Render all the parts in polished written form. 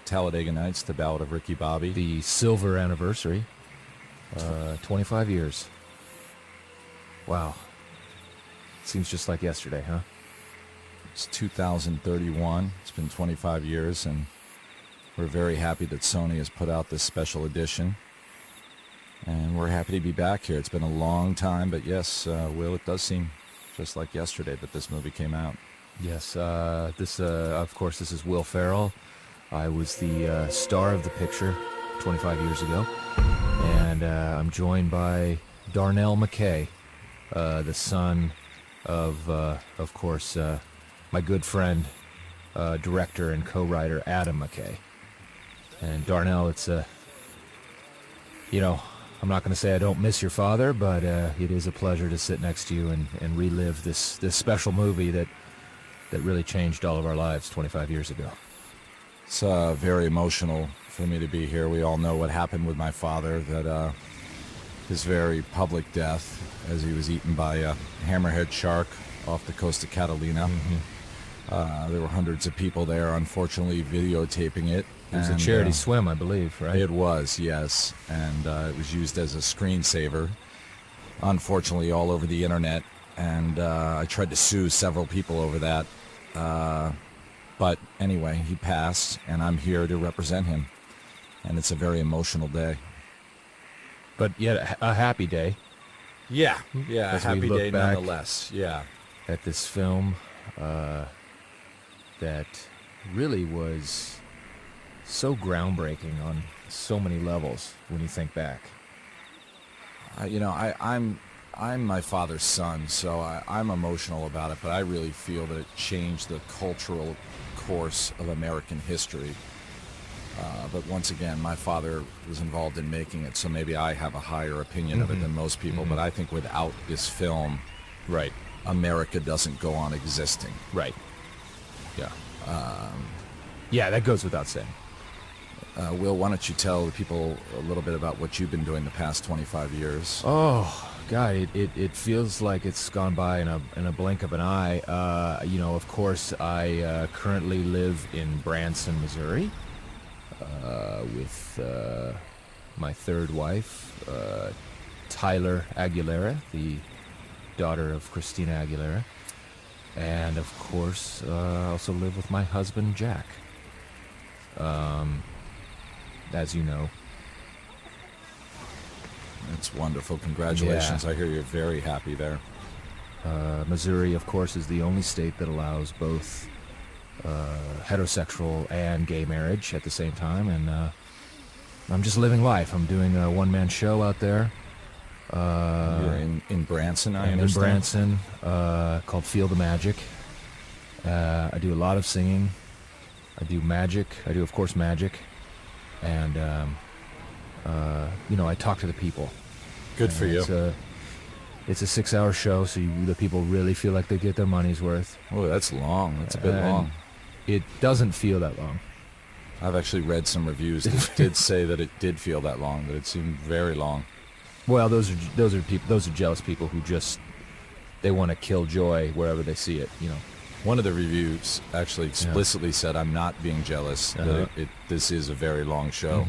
Talladega Nights, the Ballad of Ricky Bobby. The silver anniversary. 25 years. Wow. Seems just like yesterday, huh? It's 2031. It's been 25 years, and we're very happy that Sony has put out this special edition. And we're happy to be back here. It's been a long time, but yes, Will, it does seem just like yesterday that this movie came out. Yes, of course, this is Will Ferrell. I was the star of the picture 25 years ago. And I'm joined by Darnell McKay, the son of course, my good friend, director and co-writer Adam McKay. And Darnell, it's I'm not going to say I don't miss your father, but it is a pleasure to sit next to you and relive this special movie that really changed all of our lives 25 years ago. It's very emotional for me to be here. We all know what happened with my father, that his very public death as he was eaten by a hammerhead shark off the coast of Catalina. Mm-hmm. There were hundreds of people there, unfortunately, videotaping it. It was a charity swim, I believe, right? It was, yes, and it was used as a screensaver, unfortunately, all over the internet, and I tried to sue several people over that, but anyway, he passed, and I'm here to represent him, and it's a very emotional day. But yet a happy day. Yeah, a happy day back nonetheless, yeah. At this film that really was so groundbreaking on so many levels when you think back. I'm my father's son, so I'm emotional about it, but I really feel that it changed the cultural course of American history. But once again, my father was involved in making it, so maybe I have a higher opinion of it than most people, but I think without this film, right, America doesn't go on existing. Right. Yeah. Yeah, that goes without saying. Will, why don't you tell the people a little bit about what you've been doing the past 25 years? Oh, God, it feels like it's gone by in a blink of an eye. Of course, I currently live in Branson, Missouri, with my third wife, Tyler Aguilera, the daughter of Christina Aguilera. And, of course, I also live with my husband, Jack. As you know. That's wonderful. Congratulations. Yeah. I hear you're very happy there. Missouri, of course, is the only state that allows both heterosexual and gay marriage at the same time. And I'm just living life. I'm doing a one-man show out there. You're in Branson, I understand? In Branson, called Feel the Magic. I do a lot of singing. I do magic. I do, of course, magic. And, I talk to the people. Good for you. It's a 6-hour show, so the people really feel like they get their money's worth. Oh, that's long. That's a bit long. It doesn't feel that long. I've actually read some reviews that did say that it did feel that long, that it seemed very long. Well, those are jealous people who just, they want to kill joy wherever they see it, One of the reviews actually explicitly said, I'm not being jealous, that this is a very long show.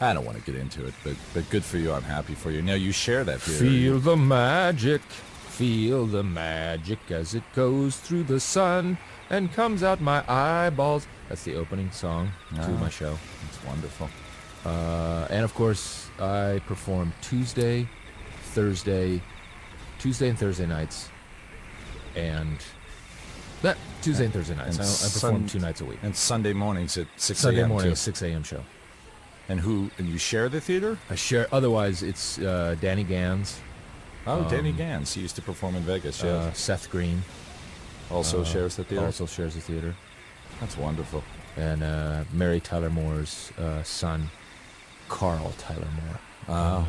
I don't want to get into it, but good for you. I'm happy for you. Now, you share that theory. Feel the magic as it goes through the sun and comes out my eyeballs. That's the opening song to my show. It's wonderful. And, of course, I perform Tuesday and Thursday nights, and... Tuesday and Thursday nights. I perform 2 nights a week. And Sunday mornings at 6 a.m. Sunday morning, 6 a.m. show. And you share the theater? I share. Otherwise, it's Danny Gans. Oh, Danny Gans. He used to perform in Vegas. Yeah. Seth Green also shares the theater. Also shares the theater. That's wonderful. And Mary Tyler Moore's son, Carl Tyler Moore,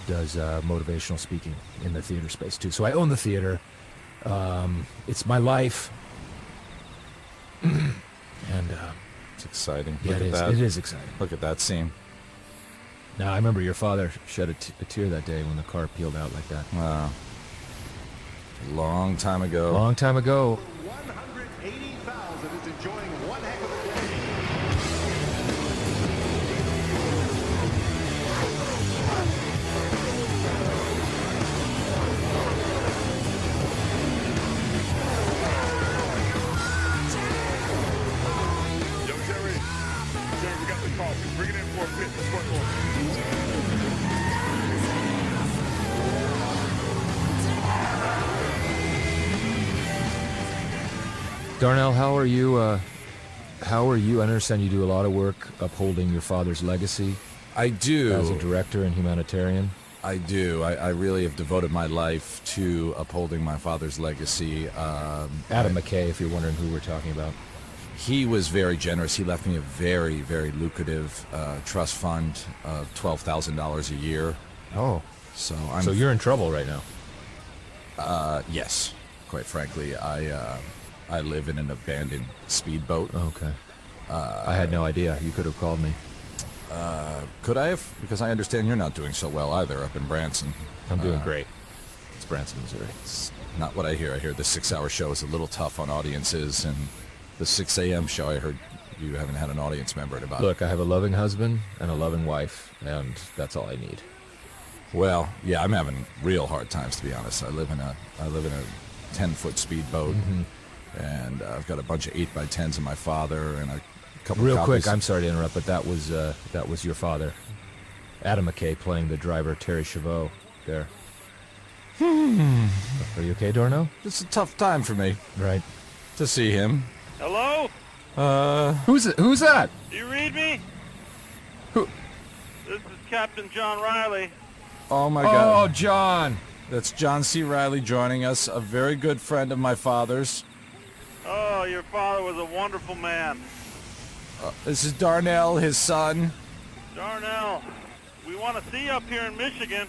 does motivational speaking in the theater space too. So I own the theater. It's my life, and it's exciting. Yeah, Look at that. It is exciting. Look at that scene. Now I remember your father shed a tear that day when the car peeled out like that. Wow. Long time ago. Long time ago. 180,000 is enjoying one heck of a day. Darnell, how are you? I understand you do a lot of work upholding your father's legacy I do. as a director and humanitarian. I do. I really have devoted my life to upholding my father's legacy. Adam McKay, if you're wondering who we're talking about. He was very generous. He left me a very, very lucrative trust fund of $12,000 a year. Oh, So so you're in trouble right now. Yes, quite frankly, I live in an abandoned speedboat. Okay. I had no idea. You could have called me. Could I have? Because I understand you're not doing so well either up in Branson. I'm doing great. It's Branson, Missouri. It's not what I hear. I hear the 6-hour show is a little tough on audiences, and the 6 a.m. show, I heard you haven't had an audience member in about. Look, I have a loving husband and a loving wife, and that's all I need. Well, yeah, I'm having real hard times, to be honest. I live in a 10-foot speedboat, and I've got a bunch of 8x10s of my father and a couple. Real copies. quick, I'm sorry to interrupt, but that was your father, Adam McKay, playing the driver Terry Chavot there. Are you okay, Darnell? It's a tough time for me Right. to see him. Hello? Who's that? Do you read me? Who? This is Captain John Riley. Oh my Oh, God! John. That's John C. Riley joining us, a very good friend of my father's. Oh, your father was a wonderful man. This is Darnell, his son. Darnell, we want to see you up here in Michigan.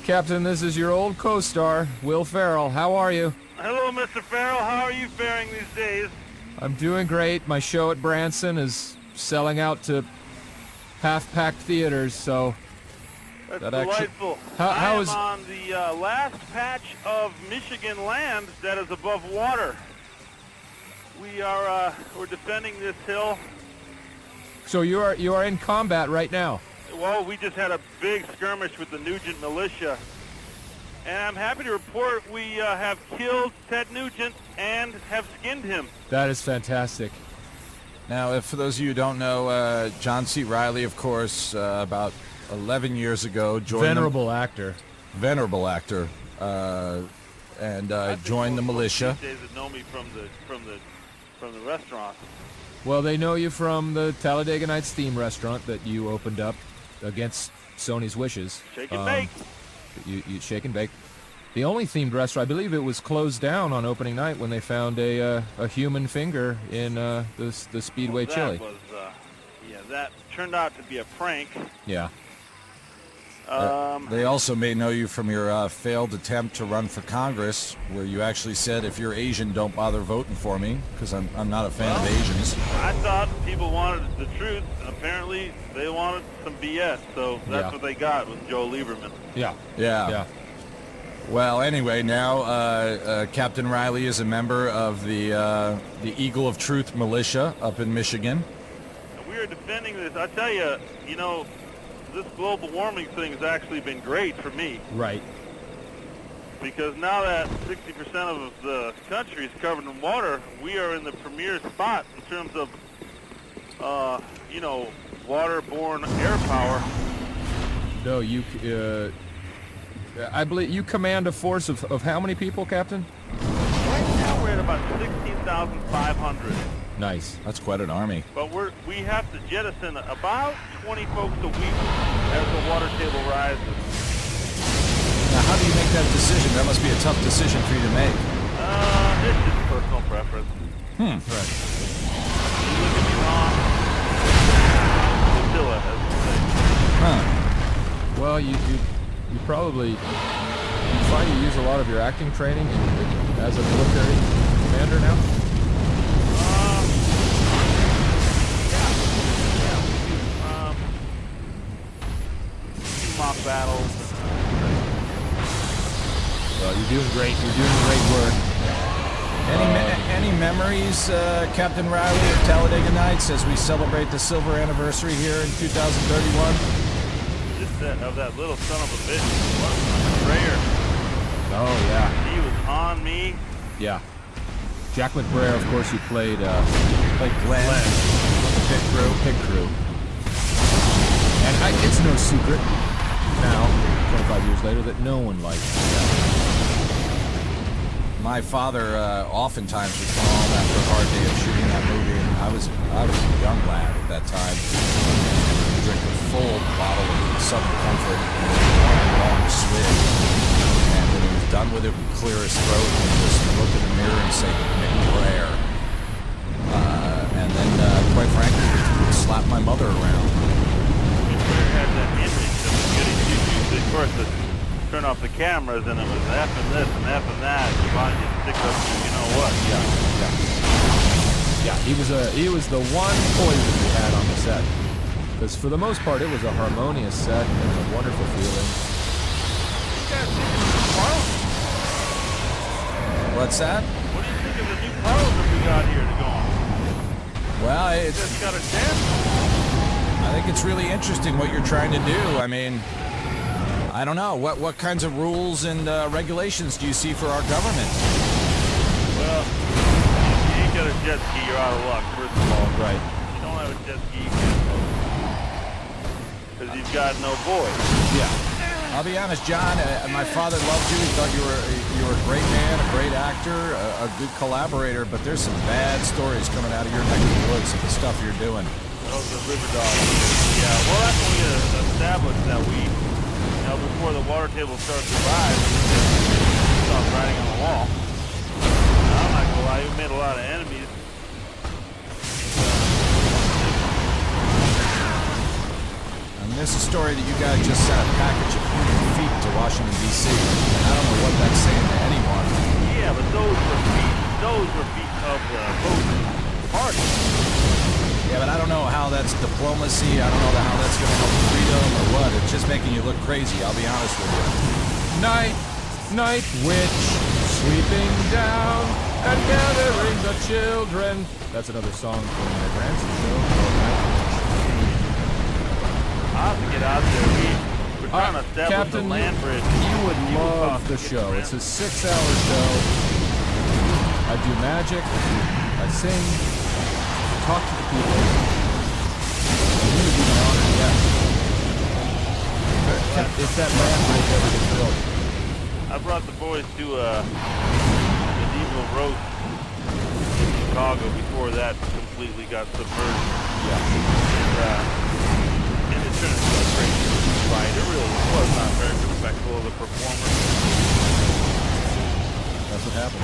Captain, this is your old co-star, Will Ferrell. How are you? Hello, Mr. Farrell. How are you faring these days? I'm doing great. My show at Branson is selling out to half-packed theaters, so That's That actually- delightful. How I am is- on the last patch of Michigan land that is above water. We're defending this hill. so you are in combat right now. Well, we just had a big skirmish with the Nugent militia. And I'm happy to report we have killed Ted Nugent and have skinned him. That is fantastic. Now, if for those of you who don't know, John C. Riley, of course, about 11 years ago, joined venerable actor, and joined the militia. These days that know me from the restaurant. Well, they know you from the Talladega Nights theme restaurant that you opened up against Sony's wishes. Shake and bake. You shake and bake. The only themed restaurant, I believe it was closed down on opening night when they found a human finger in the Speedway chili. That turned out to be a prank. Yeah. They also may know you from your failed attempt to run for Congress, where you actually said, if you're Asian, don't bother voting for me, because I'm not a fan of Asians. I thought people wanted the truth. Apparently, they wanted some BS, so that's Yeah. what they got with Joe Lieberman. Yeah. Yeah. Yeah. Well, anyway, now Captain Riley is a member of the Eagle of Truth militia up in Michigan. And we are defending this. I tell you, this global warming thing has actually been great for me, Right. because now that 60% of the country is covered in water, we are in the premier spot in terms of, waterborne air power. No, I believe you command a force of how many people, Captain? Right now we're at about 16,500, Nice. That's quite an army. but we have to jettison about 20 folks a week as the water table rises. Now, how do you make that decision? That must be a tough decision for you to make. It's just personal preference. Right. You look at me wrong. Priscilla, as we say. Huh. Well, you probably find you use a lot of your acting training as a military commander now. We do mock battles. Well, you're doing great. You're doing great work. Any memories, Captain Riley, of Talladega Nights as we celebrate the silver anniversary here in 2031? Just that little son of a bitch. What a prayer. Oh yeah, He was on me. yeah. Jack McBrayer, of course, who played Like Glenn, the pit crew. And it's no secret now, 25 years later, that no one likes that. My father oftentimes would come home after a hard day of shooting that movie, and I was a young lad at that time. He'd drink a full bottle of Southern Comfort and a long swig. And when he was done with it, he'd clear his throat and just look in the mirror and say, "Make a prayer." And then, quite frankly, he'd slap my mother around. Had that image of the goodies you of course, to turn off the cameras, and it was F and this and F and that. You want to stick up to you know what? Yeah, he was the one poison we had on the set. Because for the most part, it was a harmonious set and a wonderful feeling. You guys think of the new Parliament? What's that? What do you think of the new Parliament we got here to go on? Well, it's Just got a chance. I think it's really interesting what you're trying to do. I mean, I don't know. What kinds of rules and regulations do you see for our government? Well, if you ain't got a jet ski, you're out of luck, first of all. Right. If you don't have a jet ski, you can't vote. Because you've got no voice. Yeah. I'll be honest, John. My father loved you. He thought you were a great man, a great actor, a good collaborator. But there's some bad stories coming out of your neck of the woods of the stuff you're doing. Oh, the river dog. Yeah, well, that's when we established that we, before the water table starts to rise, we stop writing on the wall. I'm not gonna lie, we made a lot of enemies. And this is a story that you guys just sent a package of human feet to Washington, D.C. And I don't know what that's saying to anyone. Yeah, but those were feet of the voting party. Yeah, but I don't know how that's diplomacy. I don't know how that's going to help freedom or what. It's just making you look crazy, I'll be honest with you. Night, night witch, sweeping down and gathering the children. That's another song from my grandson show. I'll have to get out there. We're trying to establish Captain, a land bridge. You would love the show. It's a 6-hour show. I do magic. I sing. Talk to the people. And you would be an honored guest. If that land bridge ever gets built. I brought the boys to a medieval roast in Chicago before that completely got submerged. Yeah. And it turned into a crazy fight. It really was not very respectful of the performer. That's what happened.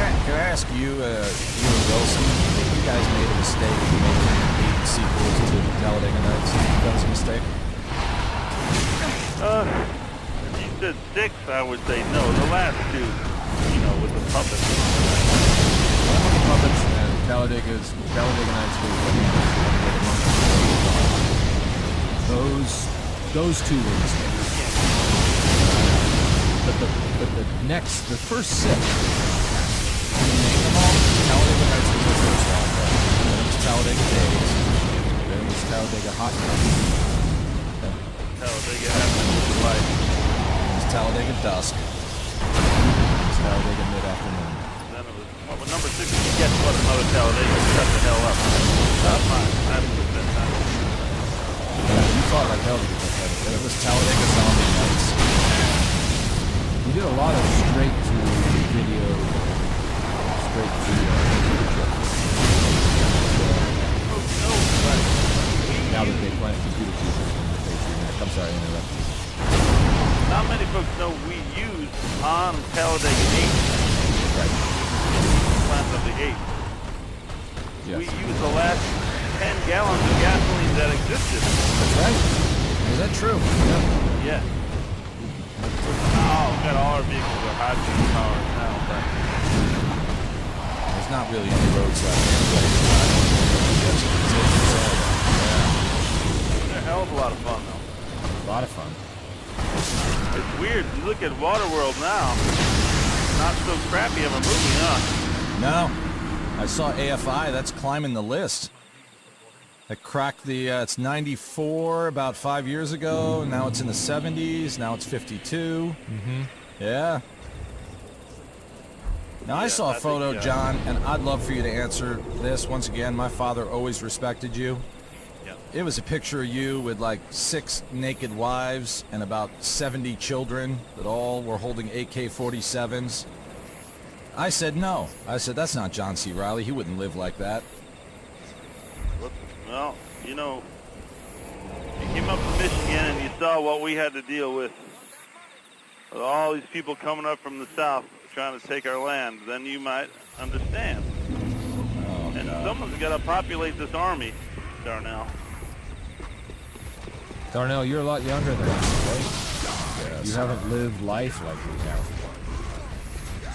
Can I ask you, you and Wilson, do you think you guys made a mistake making 8 sequels to Talladega Nights? That was a mistake? If you said 6, I would say no. The last 2, with the puppets. The puppets and Talladega Nights was those 2 were mistakes. But the first 6. Can you name them all? Talladega Nights was the first one. Then it was Talladega Days. Then it was Talladega Hot Nights. Talladega Afternoon Light. It was Talladega Dusk. It was Talladega Mid-Afternoon. Then it was number 6. You guess what? Another Talladega. Shut the hell up. That's fine. I haven't put that time. You fought like hell to get that title. Then it was Talladega Zombie Nights. You did a lot of straight-to-video. Now that they plant computer people in the Patriot. I'm sorry, I interrupted you. Not many folks know we used on Talladega 8. Right. Plant of the 8. Yes. We used the last 10 gallons of gasoline that existed. That's right. Is that true? Yeah. Oh, we got all our vehicles are hydrogen powered now, but There's not really any roads left anyway. they're a hell of a lot of fun, though. A lot of fun. It's weird. You look at Waterworld now, not so crappy of a movie, huh? No. I saw AFI. That's climbing the list. It cracked the, it's 94 about 5 years ago. Now it's in the 70s. Now it's 52. Mm-hmm. Yeah. Now I saw a photo, John, and I'd love for you to answer this. Once again, my father always respected you. It was a picture of you with like 6 naked wives and about 70 children that all were holding AK-47s. I said no. I said, that's not John C. Reilly. He wouldn't live like that. Well, you know, you came up from Michigan and you saw what we had to deal with all these people coming up from the south trying to take our land, then you might understand. Oh, and God. someone's got to populate this army, Darnell. Darnell, you're a lot younger than us, right? Yes. You haven't lived life like we have.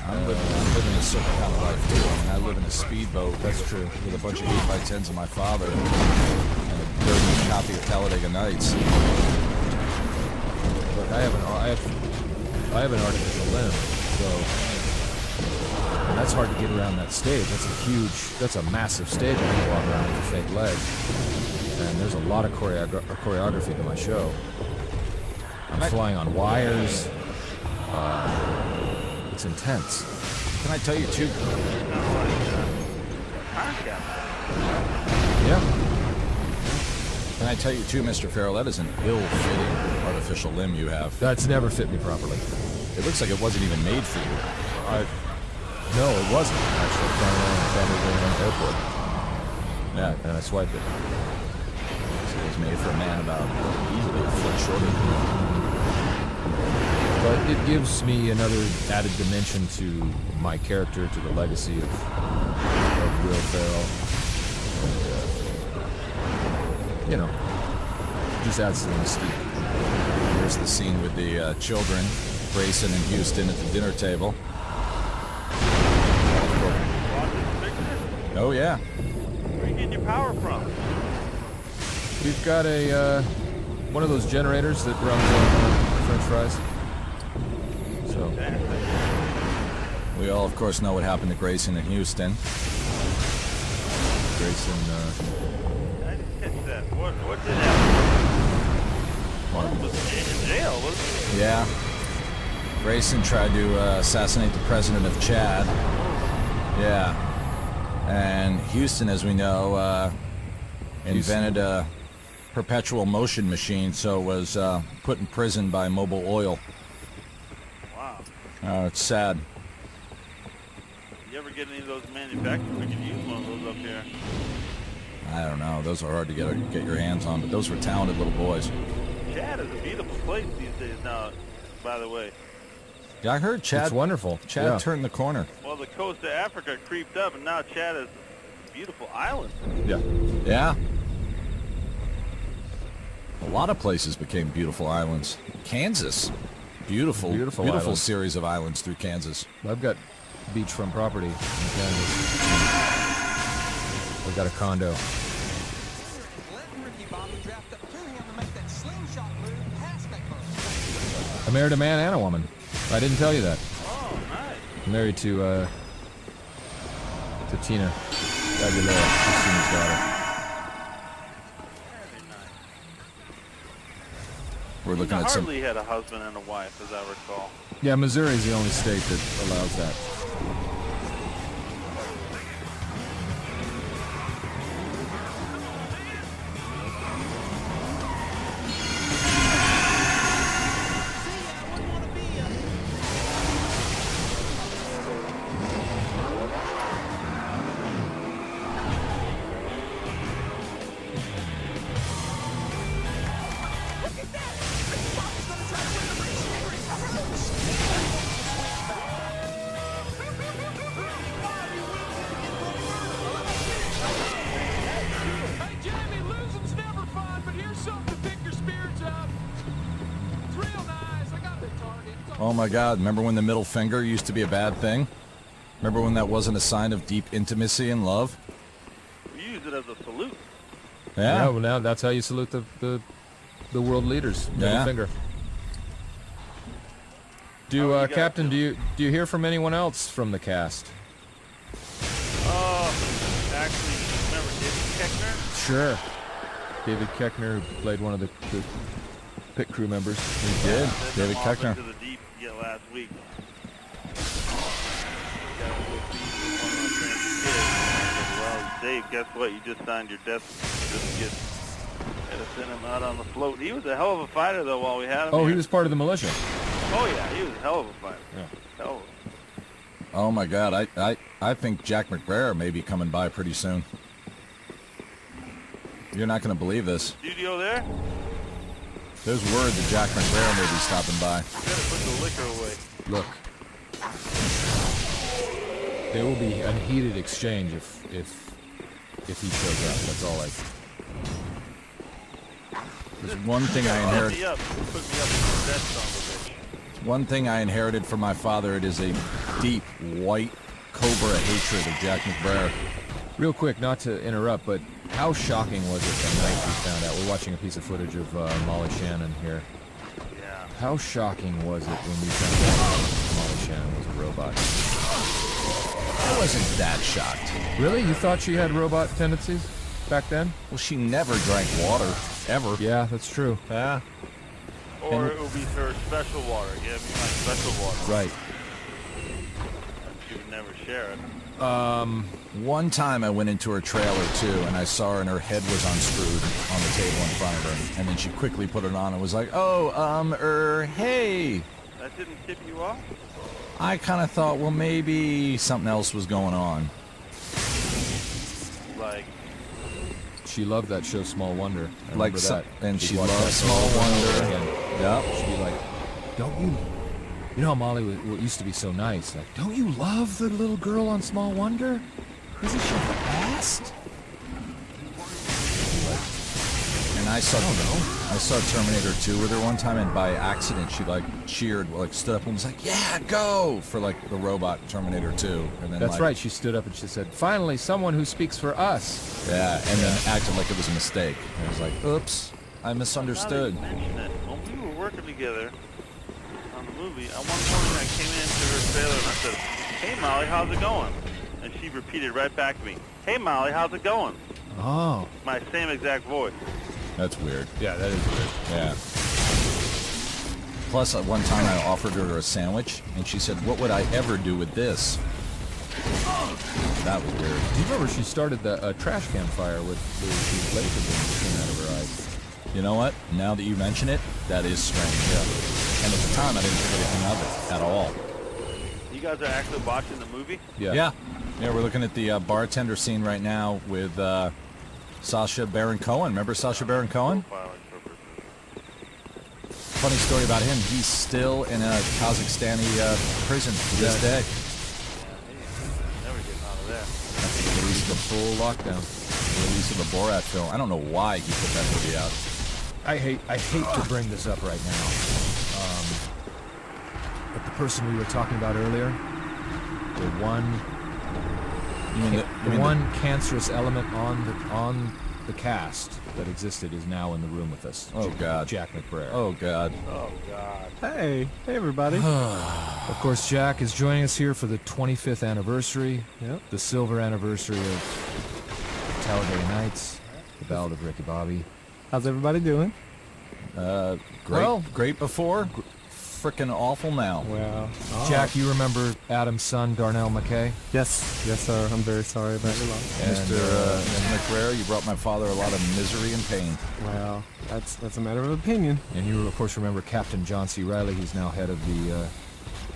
I'm living a certain kind of life too. I mean, I live in a speedboat. That's true. With a bunch of 8x10s of my father and a dirty copy of Talladega Nights. Look, I have an artificial limb, so and that's hard to get around that stage. That's a massive stage. I can walk around with a fake leg, and there's a lot of choreography to my show. I'm flying on wires. It's intense. Can I tell you too? Yeah. Can I tell you too, Mr. Farrell? That is an ill-fitting artificial limb you have. That's never fit me properly. It looks like it wasn't even made for you. No, it wasn't. Actually, flying around the airport. Yeah, And I swiped it. it was made for a man about easily a foot shorter than you. But it gives me another added dimension to my character, to the legacy of Will Ferrell. And, you know, just adds to the mystique. Here's the scene with the children, Grayson and Houston at the dinner table. Oh, yeah. Where are you getting your power from? We've got a one of those generators that runs on French fries. So We all, of course, know what happened to Grayson and Houston. Grayson, I didn't catch that. What did happen? Was he in jail? Yeah. Grayson tried to assassinate the president of Chad. Yeah. And Houston, as we know, invented a perpetual motion machine, so was put in prison by Mobil Oil. Wow. It's sad. You ever get any of those manufactured? We could use one of those up here. I don't know. Those are hard to get your hands on, but those were talented little boys. Chad is a beautiful place these days now, by the way. Yeah, I heard Chad. it's wonderful. Chad Yeah. turned the corner. Well, the coast of Africa creeped up, and now Chad is a beautiful island. Yeah. Yeah. A lot of places became beautiful islands. Kansas. Beautiful island. series of islands through Kansas. I've got beachfront property in Kansas. I've got a condo. I married a man and a woman. I didn't tell you that. Oh, nice. I'm married to Tina Aguilera, Christina's daughter. Very nice. We're looking at some. Hartley had a husband and a wife, as I recall. Yeah, Missouri is the only state that allows that. Hey, Jamie, losing's never fun, but here's something to pick your spirits up. It's real nice. I got the target. Oh my God! Remember when the middle finger used to be a bad thing? Remember when that wasn't a sign of deep intimacy and love? We use it as a salute. Yeah, well now that's how you salute the world leaders. Middle Yeah. finger. How are you guys Captain, doing? do you hear from anyone else from the cast? Actually, remember David Keckner? Sure. David Keckner, who played one of the pit crew members. He did. Sent David him off Keckner. into the deep last week. Got to go feed one of my friends' kids. I said, well, Dave, guess what? You just signed your death certificate Should have sent him out on the float. He was a hell of a fighter, though, while we had him Oh, here. he was part of the militia. Oh, yeah, he was a hell of a fighter. Yeah. Hell of Oh my God, I think Jack McBrayer may be coming by pretty soon. You're not going to believe this. Studio there? There's word that Jack McBrayer may be stopping by. You gotta put the liquor away. Look, there will be a heated exchange if he shows up. That's all I. There's one thing I Put inherited. me up. Put me up in that son of a bitch. One thing I inherited from my father. It is a deep white cobra hatred of Jack McBrayer. Real quick, not to interrupt, but how shocking was it the night we found out? We're watching a piece of footage of Molly Shannon here. Yeah. How shocking was it when we found out Molly Shannon was a robot? I wasn't that shocked. Really? You thought she had robot tendencies back then? Well, she never drank water, ever. Yeah, that's true. Yeah. Or it would be her special water. Yeah, I mean, like special water. Right. She would never share it. One time I went into her trailer too, and I saw her and her head was unscrewed on the table in front of her, and then she quickly put it on and was like, "Oh, hey." That didn't tip you off? I kind of thought, well, maybe something else was going on. Like, She loved that show, Small Wonder. I remember so- that. and She'd she watch loved that show Small over and over Wonder. again. Yep. She'd be like, "Don't you? You know how Molly used to be so nice. Like, don't you love the little girl on Small Wonder? Isn't she the best?" And I saw Terminator 2 with her one time, and by accident she like cheered, like stood up and was like, "Yeah, go!" for like the robot Terminator 2. And then That's like, right. She stood up and she said, "Finally, someone who speaks for us." Yeah, and then acted like it was a mistake. And I was like, "Oops, I misunderstood." now that you mention it, when we were working together on the movie, at one point I came into her trailer and I said, "Hey Molly, how's it going?" And she repeated right back to me, "Hey Molly, how's it going?" Oh. My same exact voice. That's weird. Yeah, that is weird. Yeah. Plus, at one time I offered her a sandwich, and she said, "What would I ever do with this?" That was weird. Do you remember she started the trash can fire with the laser beam that came out of her eyes? You know what? Now that you mention it, that is strange. Yeah. And at the time, I didn't think anything of it at all. You guys are actually watching the movie? Yeah, we're looking at the bartender scene right now with Sacha Baron Cohen. Remember Sacha Baron Cohen? Profiling purposes. Funny story about him. He's still in a Kazakhstani prison to this day. Yeah, he's never getting out of there. That's the release of the full lockdown. The release of the Borat film. I don't know why he put that movie out. I hate to bring this up right now, but the person we were talking about earlier, the one cancerous element on the cast that existed is now in the room with us. Oh, God. Jack McBrayer. Oh, God. Oh, God. Hey everybody. Of course, Jack is joining us here for the 25th anniversary, Yep. the silver anniversary of Talladega Nights, the Ballad of Ricky Bobby. How's everybody doing? Great before, frickin' awful now. Well, Jack, you remember Adam's son, Darnell McKay? yes, sir. I'm very sorry about your loss. Mr. McBrayer, you brought my father a lot of misery and pain. Well, that's a matter of opinion. And you, of course, remember Captain John C. Riley. He's now head of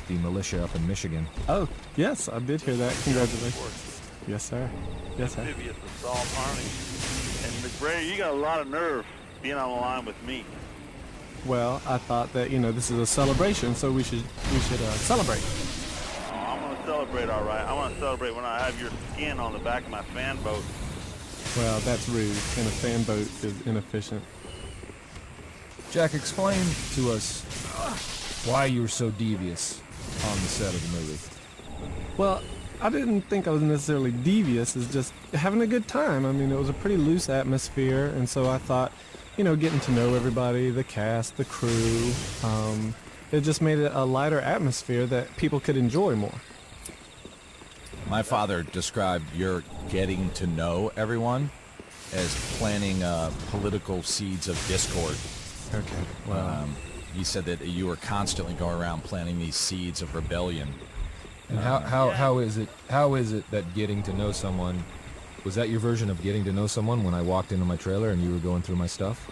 the militia up in Michigan. Oh, yes, I did hear that. Congratulations. Yes, sir. Yes, sir. Amphibious assault army. And McBrayer, you got a lot of nerve being on the line with me. Well, I thought that this is a celebration, so we should celebrate. Oh, I'm going to celebrate, all right. I want to celebrate when I have your skin on the back of my fan boat. Well, that's rude, and a fan boat is inefficient. Jack, explain to us why you were so devious on the set of the movie. Well, I didn't think I was necessarily devious. It's just having a good time. I mean, it was a pretty loose atmosphere, and so I thought, getting to know everybody, the cast, the crew, it just made it a lighter atmosphere that people could enjoy more. My father described your getting to know everyone as planting political seeds of discord. Okay. Well, He said that you were constantly going around planting these seeds of rebellion. And how is it that getting to know someone Was that your version of getting to know someone when I walked into my trailer and you were going through my stuff?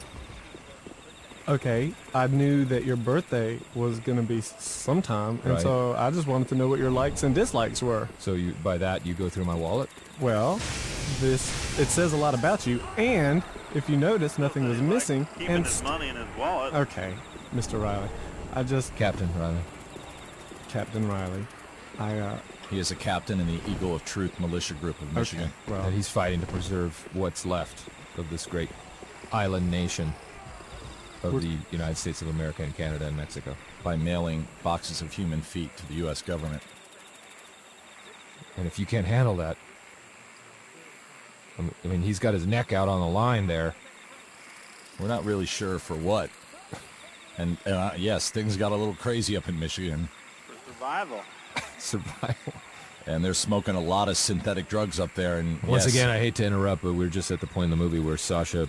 Okay, I knew that your birthday was going to be sometime, and Right. so I just wanted to know what your likes and dislikes were. So you, by that, you go through my wallet? Well, it says a lot about you, and if you notice, nothing was missing. Keeping And his money in his wallet. okay, Mr. Riley, Captain Riley. Captain Riley, He is a captain in the Eagle of Truth militia group of Michigan. well, And he's fighting to preserve what's left of this great island nation of the United States of America and Canada and Mexico. By mailing boxes of human feet to the U.S. government. And if you can't handle that, I mean, he's got his neck out on the line there. We're not really sure for what. And yes, things got a little crazy up in Michigan. For survival. Survival. And they're smoking a lot of synthetic drugs up there. And Once yes, again, I hate to interrupt, but we're just at the point in the movie where Sasha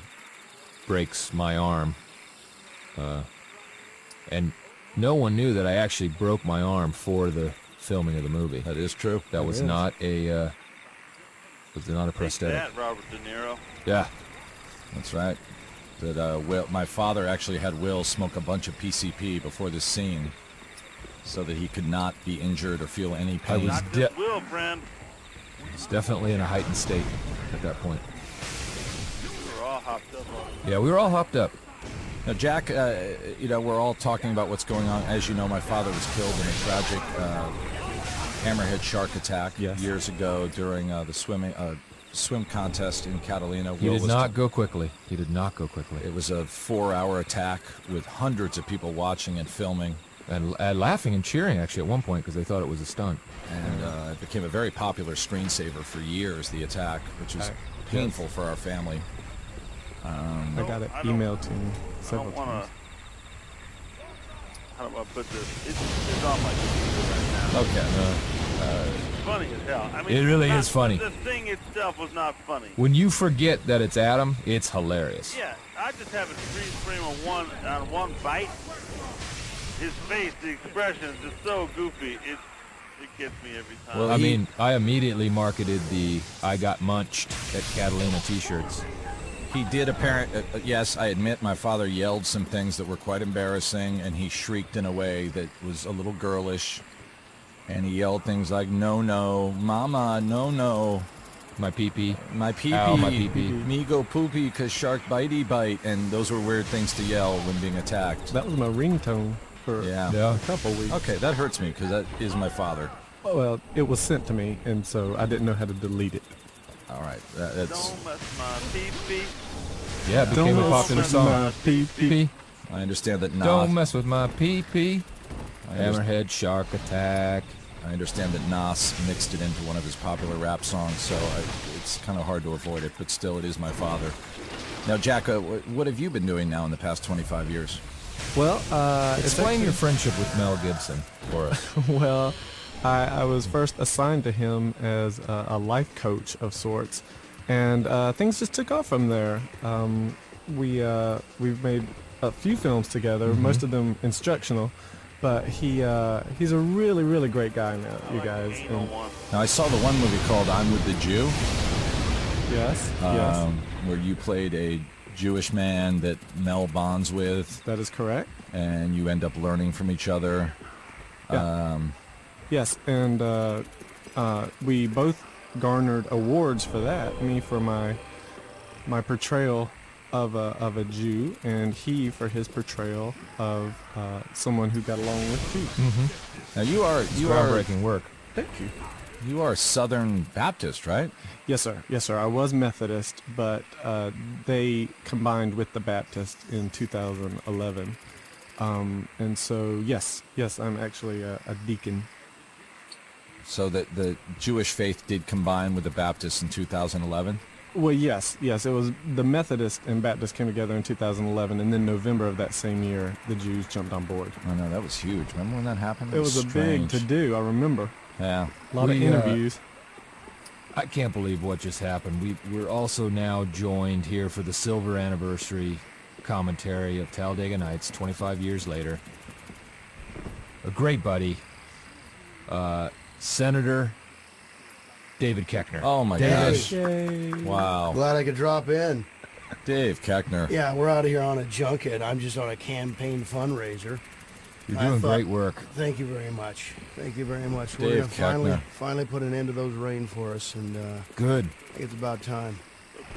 breaks my arm. And no one knew that I actually broke my arm for the filming of the movie. that is true. That was is. not a Take prosthetic. that, Robert De Niro. Yeah. That's right. That my father actually had Will smoke a bunch of PCP before this scene, so that he could not be injured or feel any I pain. was Not just Will, friend. definitely in a heightened state at that point. We were all hopped up on it. Yeah, we were all hopped up. Now, Jack, we're all talking about what's going on. As you know, my father was killed in a tragic hammerhead shark attack Yes. years ago during the swim contest in Catalina. He did not go quickly. He did not go quickly. It was a 4-hour attack with hundreds of people watching and filming, And laughing and cheering, actually, at one point, because they thought it was a stunt. and it became a very popular screensaver for years, the attack, which was painful for our family. I got it I don't- emailed to me I several don't want times. to. How do I put this? It's on my computer right now. Okay. It's funny as hell. I mean, It really not- is funny. The thing itself was not funny. When you forget that it's Adam, it's hilarious. Yeah, I just have it freeze frame on one bite. His face, the expression is just so goofy. It gets me every time. Well, I he- mean, I immediately marketed the I Got Munched at Catalina t-shirts. He did yes, I admit my father yelled some things that were quite embarrassing, and he shrieked in a way that was a little girlish. And he yelled things like, "No, no, mama, no, no, My pee-pee. my pee-pee, Ow, my pee-pee." me go poopy, 'cause shark bitey bite." And those were weird things to yell when being attacked. That was my ringtone for Yeah. Yeah. a couple weeks. Okay, that hurts me, because that is my father. Well, it was sent to me, and so I didn't know how to delete it. All right, that's... Don't mess my pee-pee. Yeah, it became a Don't popular mess song. with my pee-pee. Pee. I understand that Don't Nas... mess with my pee-pee. I understand- Hammerhead Shark Attack. I understand that Nas mixed it into one of his popular rap songs, so it's kind of hard to avoid it, but still, it is my father. Now, Jack, what have you been doing now in the past 25 years? Well, it's Explain your actually- friendship with Mel Gibson for us. Well, I was first assigned to him as a life coach of sorts, and things just took off from there. We've made a few films together, most of them instructional, but he's a really, really great guy now, you guys. Anal And one. Now, I saw the one movie called I'm with the Jew, yes, where you played a Jewish man that Mel bonds with, that is correct. and you end up learning from each other. Yeah. Yes, and we both garnered awards for that. Me for my portrayal of a Jew, and he for his portrayal of someone who got along with Jews. Now, you are Groundbreaking work. Thank you. you are Southern Baptist, right? Yes, sir. Yes, sir. I was Methodist, but they combined with the Baptist in 2011, and so yes, I'm actually a deacon. So that the Jewish faith did combine with the Baptists in 2011. Well, yes. It was the Methodist and Baptist came together in 2011, and then November of that same year, the Jews jumped on board. I know, that was huge. Remember when that happened? It was a big strange. to-do, I remember. Yeah. A lot of We, interviews. I can't believe what just happened. We're also now joined here for the silver anniversary commentary of Talladega Nights 25 years later. A great buddy, Senator David Keckner. Oh my David. gosh! Yay. Wow, Glad I could drop in. Dave Keckner. Yeah, we're out of here on a junket. I'm just on a campaign fundraiser. You're I doing thought- great work. Thank you very much. Thank you very much. Dave We're gonna Keckner. finally put an end to those rainforests, and Good. I think it's about time.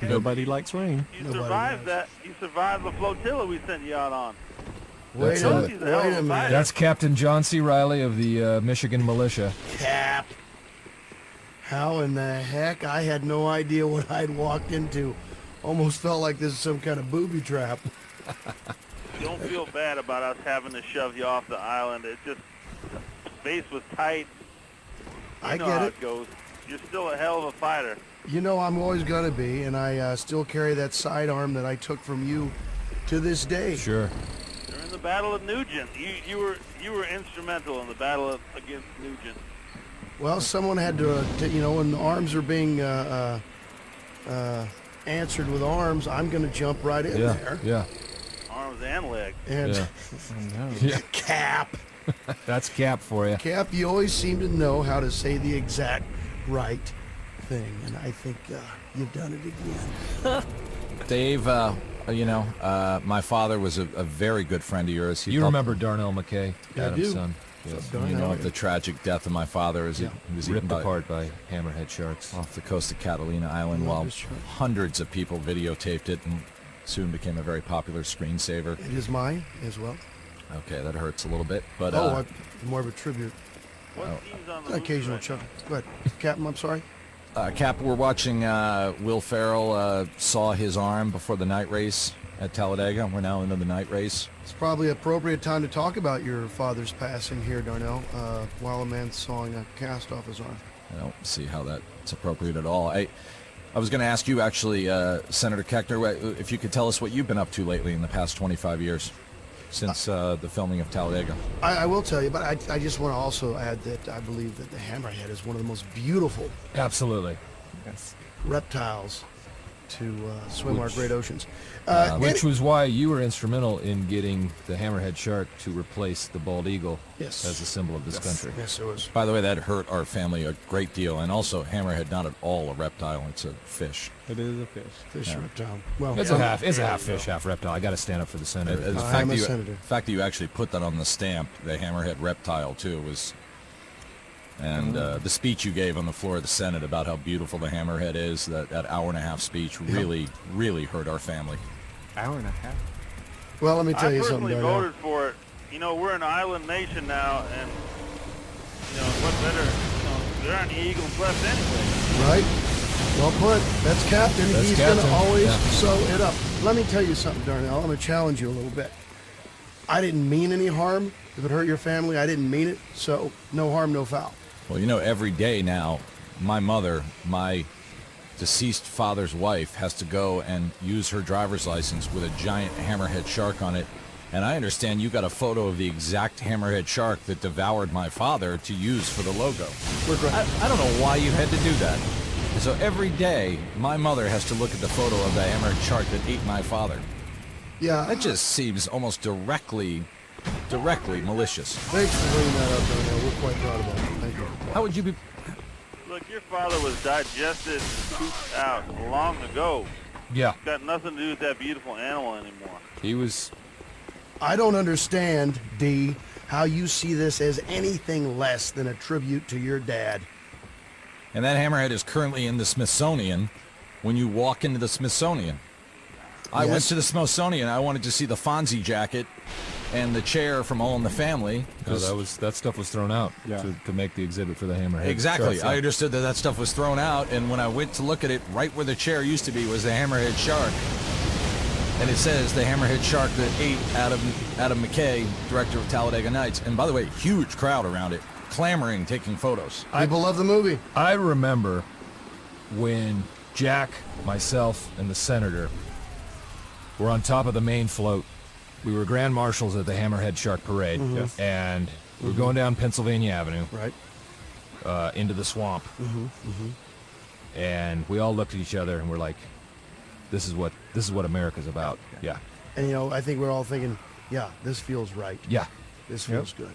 Nobody likes rain. You Nobody survived does. that. You survived the flotilla we sent you out on. Wait That's a it. minute. He's a hell of Wait a a minute. fighter. That's Captain John C. Riley of the Michigan Militia. Cap. How in the heck? I had no idea what I'd walked into. Almost felt like this is some kind of booby trap. Don't feel bad about us having to shove you off the island. It just, space was tight. You I know get how it. goes. You're still a hell of a fighter. You know I'm always gonna be, and I still carry that sidearm that I took from you to this day. Sure. During the Battle of Nugent, you were instrumental in the battle against Nugent. Well, someone had to, when the arms are being answered with arms, I'm gonna jump right in Yeah. there. Yeah. Arms and legs. And Yeah. Yeah. Cap, That's Cap for you. Cap, you always seem to know how to say the exact right thing, and I think you've done it again. Dave, my father was a very good friend of yours. He You helped- remember Darnell McKay, Yeah, I Adam's do. son. Yes. What's up, You Darnell? know, the tragic death of my father as he was eaten Ripped by, apart by hammerhead sharks. off the coast of Catalina Island, Love while this show. hundreds of people videotaped it and soon became a very popular screensaver. It is mine as well. Okay, that hurts a little bit, but More of a tribute. What team's on the An loose occasional right now? chuckle. Go ahead, Captain. I'm sorry. Cap, we're watching Will Ferrell saw his arm before the night race at Talladega. We're now into the night race. It's probably appropriate time to talk about your father's passing here, Darnell, while a man's sawing a cast off his arm. I don't see how that's appropriate at all. I was going to ask you, actually, Senator Keckner, if you could tell us what you've been up to lately in the past 25 years since the filming of Talladega. I will tell you, but I just want to also add that I believe that the hammerhead is one of the most beautiful Absolutely. Yes. reptiles to swim our Which- great oceans. Which was why you were instrumental in getting the hammerhead shark to replace the bald eagle Yes. as a symbol of this country. Yes, it was. By the way, that hurt our family a great deal, and also hammerhead, not at all a reptile, it's a fish. It is a fish. Fish Yeah. reptile. Well, It's a half fish, half reptile. I got to stand up for the senator. The I'm a that senator. the fact that you actually put that on the stamp, the hammerhead reptile, too, was... And the speech you gave on the floor of the Senate about how beautiful the hammerhead is, that hour-and-a-half speech really, really hurt our family. Hour and a half. Well, let me tell I you something, personally Darnell. voted for it. You know, we're an island nation now, and what better? There aren't any eagles left anyway. Right? Well put. That's Captain. That's He's Captain. going to always Yeah. sew it up. Let me tell you something, Darnell. I'm going to challenge you a little bit. I didn't mean any harm. If it hurt your family, I didn't mean it. So no harm, no foul. Well, every day now, my mother, my deceased father's wife, has to go and use her driver's license with a giant hammerhead shark on it. And I understand you got a photo of the exact hammerhead shark that devoured my father to use for the logo. I don't know why you had to do that. So every day, my mother has to look at the photo of the hammerhead shark that ate my father. Yeah. That just seems almost directly malicious. Thanks for bringing that up, Darnell. We're quite proud of that. Thank you. How would you be... Look, your father was digested, pooped out long ago. Yeah, Got nothing to do with that beautiful animal anymore. he was. I don't understand, D, how you see this as anything less than a tribute to your dad. And that hammerhead is currently in the Smithsonian when you walk into the Smithsonian. I went Yes. to the Smithsonian. I wanted to see the Fonzie jacket and the chair from All in the Family. No, that stuff was thrown out Yeah. to make the exhibit for the hammerhead. Exactly. shark. I understood that stuff was thrown out, and when I went to look at it, right where the chair used to be was the hammerhead shark. And it says the hammerhead shark that ate Adam McKay, director of Talladega Nights. And by the way, huge crowd around it, clamoring, taking photos. People love the movie. I remember when Jack, myself, and the senator were on top of the main float. We were grand marshals at the Hammerhead Shark Parade, and we were going down Pennsylvania Avenue Right. into the swamp. And we all looked at each other and we're like, "This is what America's about." Yeah, And, I think we're all thinking, yeah, this feels right. yeah. This feels good.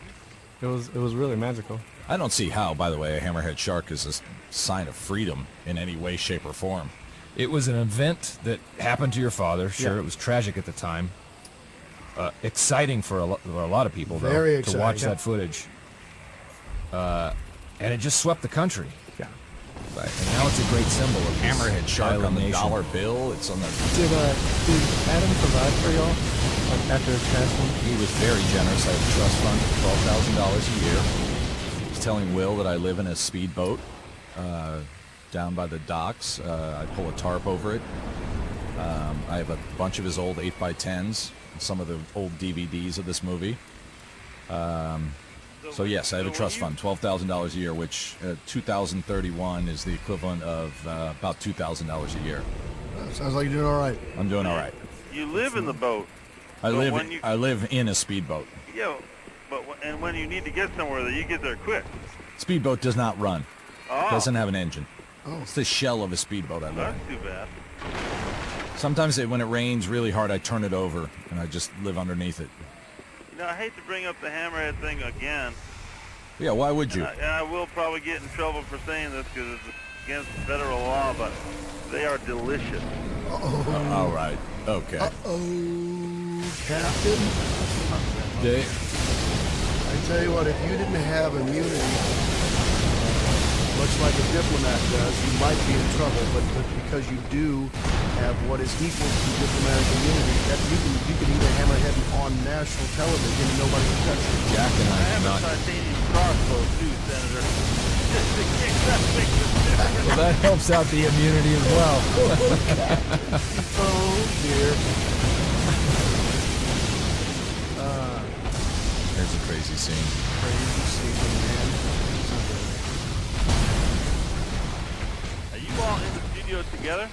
It was really magical. I don't see how, by the way, a hammerhead shark is a sign of freedom in any way, shape, or form. It was an event that happened to your father. Sure, Yeah. it was tragic at the time. Exciting for a lot of people, though, Very to exciting, watch yeah. that footage. And it just swept the country. Yeah. Right. And now it's a great symbol of this Hammerhead shark on the island nation. dollar bill. It's on the. Did Adam provide for y'all after his passing? He was very generous. I have a trust fund of $12,000 a year. He's telling Will that I live in a speedboat down by the docks. I pull a tarp over it. I have a bunch of his old 8x10s, and some of the old DVDs of this movie. So yes, I have a trust fund, $12,000 a year, which 2031 is the equivalent of about $2,000 a year. Sounds like you're doing all right. I'm doing all right. You live in the boat. I But live when you- I live in a speedboat. Yeah, but and when you need to get somewhere, you get there quick. Speedboat does not run. Oh, Doesn't have an engine. Oh. It's the shell of a speedboat I live that's in. too bad. Sometimes when it rains really hard, I turn it over and I just live underneath it. You know, I hate to bring up the hammerhead thing again. Yeah, why would you? And I will probably get in trouble for saying this because it's against federal law, but they are delicious. All right. Okay. Oh, Captain. I tell you what, if you didn't have immunity, much like a diplomat does, you might be in trouble. But because you do have what is equal to diplomatic immunity, that you can eat a hammerhead on national television and nobody can touch you. Jack and I I have do a not. titanium crossbow too, Senator. Just to kick that thing to different. Well, that helps out the immunity as well. Oh dear. Here's a crazy scene. Crazy season, man. Are you all in the studio together?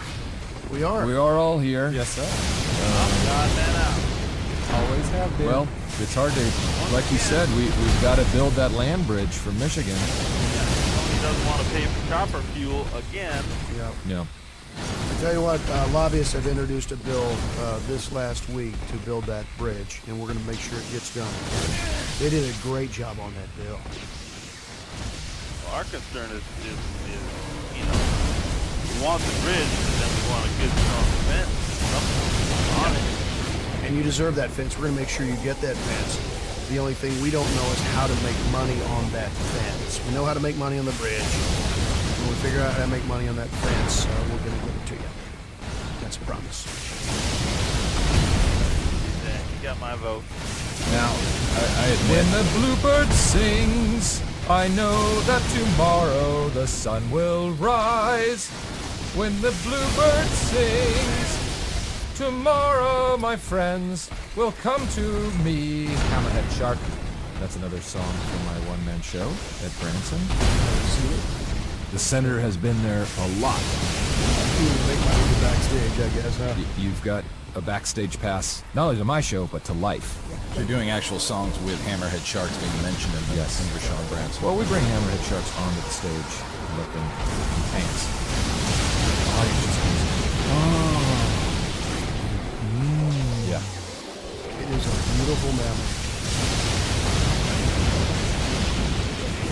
We are. We are all here. Yes, sir. God, man, out. Always have been. Well, it's hard to, like you said, we've got to build that land bridge for Michigan. Tony doesn't want to pay for chopper fuel again. Yeah. Yeah. I tell you what, lobbyists have introduced a bill this last week to build that bridge, and we're going to make sure it gets done. They did a great job on that bill. Well, our concern is, you know, we want the bridge, but then we want a good strong fence. Something on it. And you deserve that fence. We're going to make sure you get that fence. The only thing we don't know is how to make money on that fence. We know how to make money on the bridge. When we figure out how to make money on that fence, we're going to give it to you. That's a promise. Yeah, you got my vote. Now, I When admit, the bluebird sings, I know that tomorrow the sun will rise. When the bluebird sings, tomorrow, my friends, will come to me. Hammerhead Shark. That's another song from my one-man show at Branson. The senator has been there a lot. You make money in the backstage, I guess, huh? You've got a backstage pass, not only to my show, but to life. you're doing actual songs with hammerhead sharks being mentioned in the Yes. English Sean Branson. Well, we bring hammerhead sharks onto the stage and let them in tanks. The audience just goes, yeah. It is a beautiful mammal.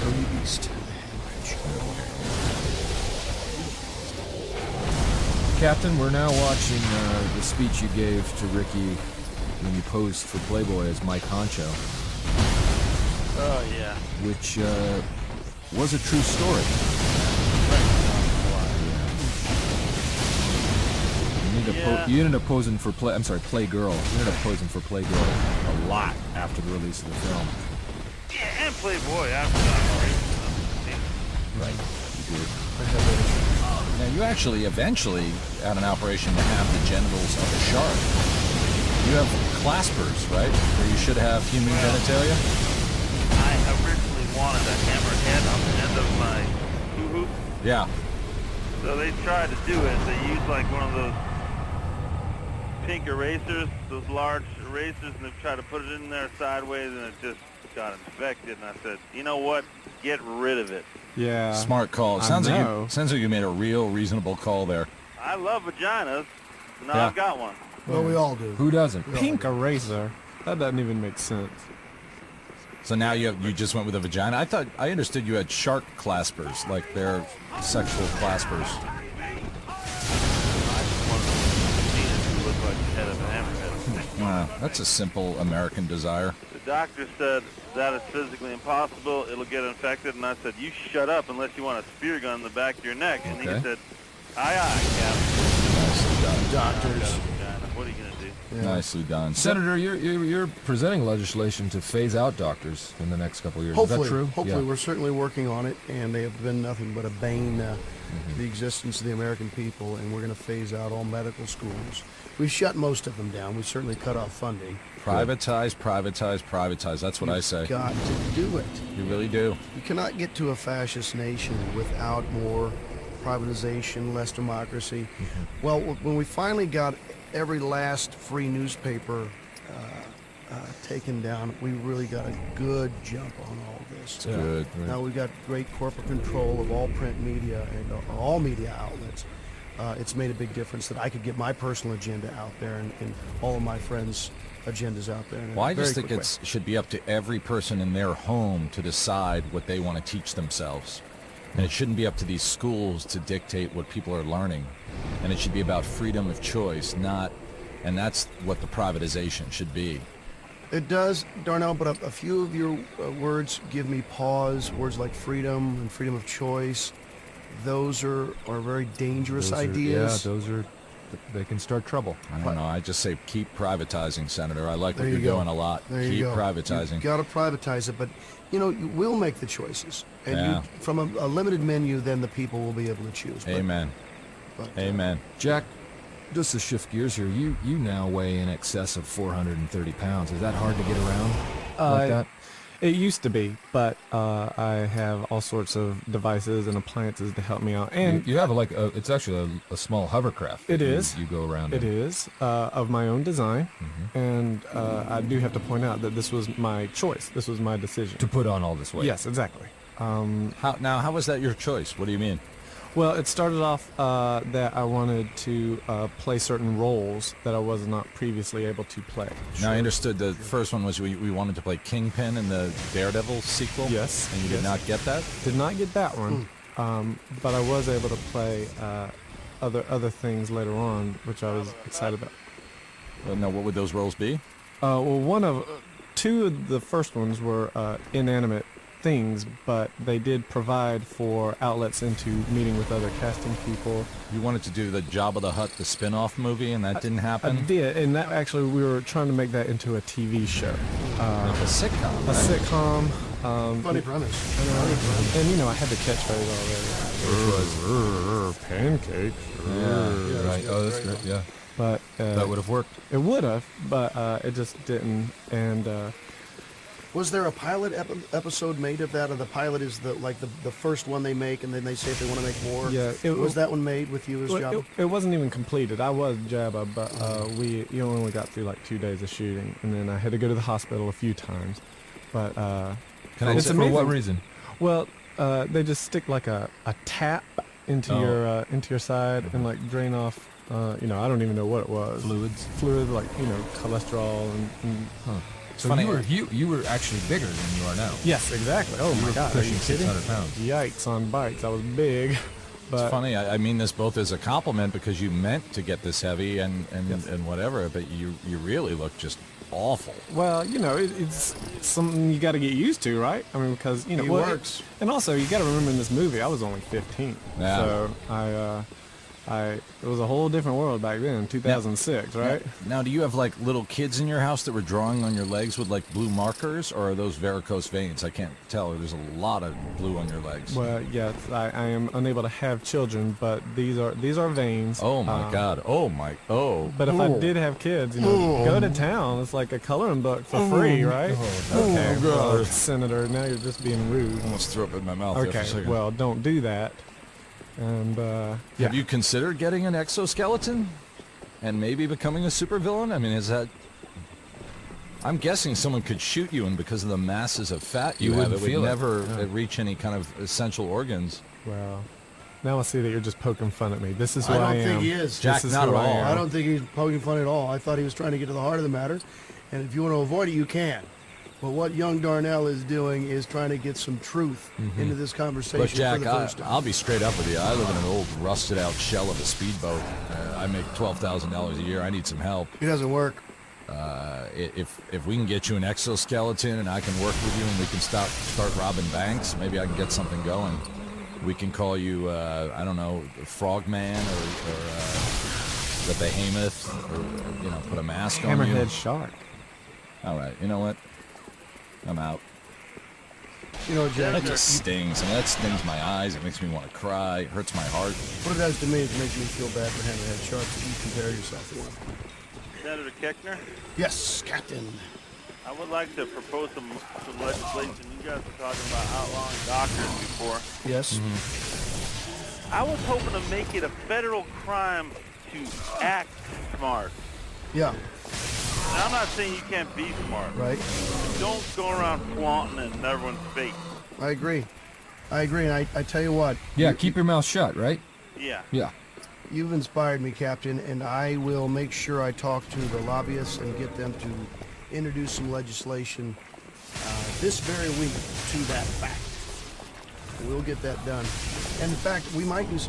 Very east. Captain, we're now watching the speech you gave to Ricky when you posed for Playboy as Mike Honcho, Oh, yeah. which was a true story. You ended up posing for Playgirl. You ended up posing for Playgirl a lot after the release of the film. Yeah, and Playboy after that. Right. You did. Now, you actually eventually had an operation to have the genitals of a shark. You have claspers, right? Where you should have human genitalia? I originally wanted a hammerhead on the end of my hoo-hoo. Yeah. So they tried to do it. They used like one of those pink erasers, those large erasers, and they tried to put it in there sideways, and it just got infected. And I said, you know what? Get rid of it. Yeah. Smart call. I Sounds know. like you made a real reasonable call there. I love vaginas. So now Yeah. I've got one. Well, we all do. Who doesn't? Pink eraser. That doesn't even make sense. So now you just went with a vagina. I understood you had shark claspers, like they're sexual claspers. Penis looked like the head of a hammerhead. That's a simple American desire. The doctor said that is physically impossible. It'll get infected. And I said, you shut up unless you want a spear gun in the back of your neck. And Okay. he said, aye, aye, Captain. Nicely done. Doctors. What are you going to do? Yeah. Nicely done. Senator, you're presenting legislation to phase out doctors in the next couple of years. Hopefully, Is that true? hopefully, we're certainly working on it, and they have been nothing but a bane to the existence of the American people. And we're going to phase out all medical schools. We've shut most of them down. We certainly cut off funding. Privatize, privatize, privatize. That's what I say. Got to do it. You really do. You cannot get to a fascist nation without more privatization, less democracy. Well, when we finally got every last free newspaper taken down, we really got a good jump on all this. It's good. Now we've got great corporate control of all print media and all media outlets. It's made a big difference that I could get my personal agenda out there and all of my friends' agendas out there. in a Well, I very just think quick it should be up to every person in their home to decide what they want to teach themselves. And it shouldn't be up to these schools to dictate what people are learning. And it should be about freedom of choice, and that's what the privatization should be. It does, Darnell, but a few of your words give me pause. Words like freedom and freedom of choice, those are very dangerous ideas. They can start trouble. I don't know. I just say keep privatizing, Senator. I like There what you you're go. doing a lot. There Keep you go. privatizing. You've got to privatize it, but you will make the choices, and Yeah. from a limited menu, then the people will be able to choose. But- Amen. but, Amen. Jack, just to shift gears here, you now weigh in excess of 430 pounds. Is that hard to get around like that? It used to be, but I have all sorts of devices and appliances to help me out. And You have it's actually a small hovercraft. It that is. You go around. it in. is of my own design, and I do have to point out that this was my choice. This was my decision. To put on all this weight. Yes, exactly. How was that your choice? What do you mean? Well, it started off that I wanted to play certain roles that I was not previously able to play. Now I understood the first one was we wanted to play Kingpin in the Daredevil sequel. Yes, And you did yes. not get that? Did not get that one, but I was able to play other things later on, which I was excited about. Now what would those roles be? Well, two of the first ones were inanimate things, but they did provide for outlets into meeting with other casting people. You wanted to do the Jabba the Hutt, the spin-off movie, and that didn't I happen? did, and that actually we were trying to make that into a TV show, Like a sitcom, a right? sitcom. funny premise. And I had the catchphrase already. Pancakes. Yeah. Right. Oh, that's great. Yeah. But That would have worked. it would have, but it just didn't. And Was there a pilot episode made of that, or the pilot is the first one they make, and then they say if they want to make more? Yeah, was that one made with you as well, Jabba? it wasn't even completed. I was Jabba, but you only got through like 2 days of shooting, and then I had to go to the hospital a few times. But Can I it's say- For what amazing. reason? Well, they just stick like a tap into your side and like drain off. I don't even know what it was. Fluid, like cholesterol and So funny. you were actually bigger than you are now. yes, exactly. Oh my were God, are pushing you kidding? 600 pounds. Yikes on bikes! I was big, but It's funny. I mean this both as a compliment because you meant to get this heavy and whatever, but you really look just awful. well, it's something you got to get used to, right? I mean, because It well, works. And also, you got to remember in this movie, I was only 15, Yeah. so it was a whole different world back then, 2006, right? Now, do you have like little kids in your house that were drawing on your legs with like blue markers, or are those varicose veins? I can't tell. There's a lot of blue on your legs. Well, yes, I am unable to have children, but these are veins. Oh my God. Oh. But if I did have kids, go to town. It's like a coloring book for free, right? Okay, well, Senator, now you're just being rude. Almost threw up in my mouth. there for a Okay, second. well, don't do that. And Have you considered getting an exoskeleton and maybe becoming a supervillain? I mean, is that? I'm guessing someone could shoot you, and because of the masses of fat you, You have, wouldn't it would feel it. never reach any kind of essential organs. well, now I see that you're just poking fun at me. This is who I I don't am. think he is. Jack, This is not who at I all. am. I don't think he's poking fun at all. I thought he was trying to get to the heart of the matter, and if you want to avoid it, you can. Well, what young Darnell is doing is trying to get some truth into this conversation But Jack, for the first time. I'll be straight up with you. I live in an old, rusted-out shell of a speedboat. I make $12,000 a year. I need some help. It doesn't work. If we can get you an exoskeleton and I can work with you and we can start robbing banks, maybe I can get something going. We can call you, I don't know, Frogman or the Behemoth, or, you know, put a mask on you. Hammerhead shark. All right, you know what? I'm out. You know, Jack, That just stings. I mean, that stings my eyes. It makes me want to cry. It hurts my heart. what it does to me is make me feel bad for Hammerhead Sharks that you compare yourself to one. Senator Keckner, Yes, Captain. I would like to propose some legislation. You guys were talking about outlawing doctors before. Yes. I was hoping to make it a federal crime to act smart. Yeah, Now, I'm not saying you can't be smart. right. Don't go around flaunting it in everyone's face. I agree. And I tell you what, Yeah, keep your mouth shut, right? Yeah. Yeah. you've inspired me, Captain, and I will make sure I talk to the lobbyists and get them to introduce some legislation this very week to that fact. We'll get that done. And in fact, we might do a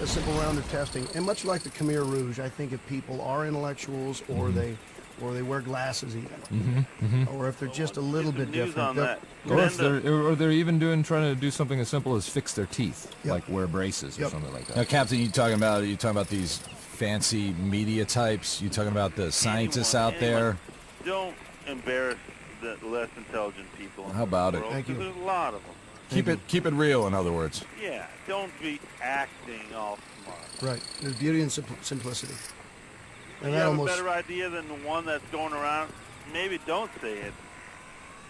simple round of testing. And much like the Khmer Rouge, I think if people are intellectuals or they wear glasses even, or if they're just a little bit News different, on that. Or if Send a- they're even trying to do something as simple as fix their teeth, Yep. like wear braces or Yep. something like Now, that. Captain, you talking about these fancy media types? You talking about the scientists out there? Don't embarrass the less intelligent people. in How this about it? world, Thank you. 'cause there's a lot of them. Keep it real, in other words. Yeah, don't be acting all smart. right? There's beauty in simplicity. And You that have almost a better idea than the one that's going around. Maybe don't say it.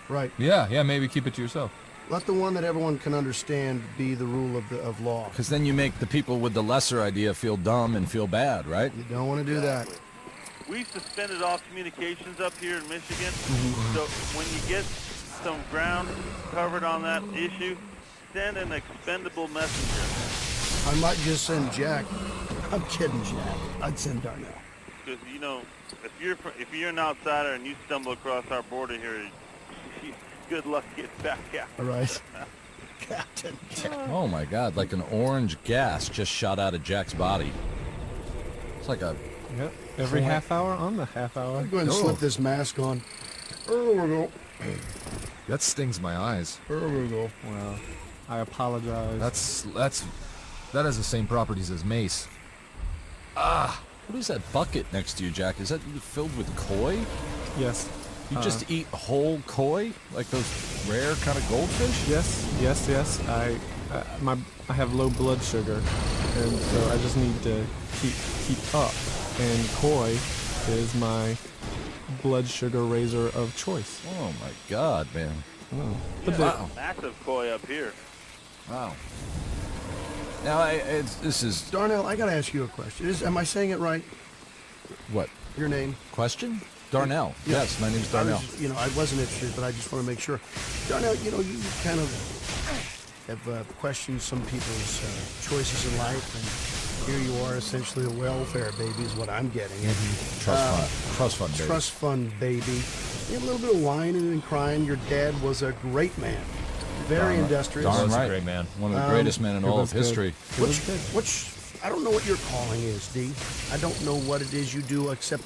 right. Yeah, maybe keep it to yourself. Let the one that everyone can understand be the rule of law. Because then you make the people with the lesser idea feel dumb and feel bad, right? You don't want to do that. We suspended all communications up here in Michigan. Mm-hmm. So when you get some ground covered on that issue, send an expendable messenger. I might just send Jack. I'm kidding, Jack. I'd send Darnell. Because you know, if you're an outsider and you stumble across our border here, good luck getting back out. All right, Captain. Oh my God! Like an orange gas just shot out of Jack's body. It's like a Yep. Every half hour on the half hour. Go ahead and slip this mask on. There we go. That stings my eyes. There we go. Well, I apologize. That has the same properties as mace. what is that bucket next to you, Jack? Is that filled with koi? Yes. You just eat whole koi, like those rare kind of goldfish? Yes. I have low blood sugar, and so I just need to keep up. And koi is my blood sugar razor of choice. Oh my God, man! But Yeah, massive koi up here. Wow. Now, this is Darnell, I gotta ask you a question. Am I saying it right? what Your name? question? Darnell. Yeah. Yes, my name's I Darnell. was, I wasn't interested, but I just want to make sure. Darnell, you kind of have questioned some people's choices in life, and here you are, essentially a welfare baby is what I'm getting. Trust fund, baby. Trust fund baby. You have a little bit of whining and crying. Your dad was a great man, very industrious. Darn That's a right. great man. One of the greatest men in all of was good. history. Which I don't know what your calling is, D. I don't know what it is you do except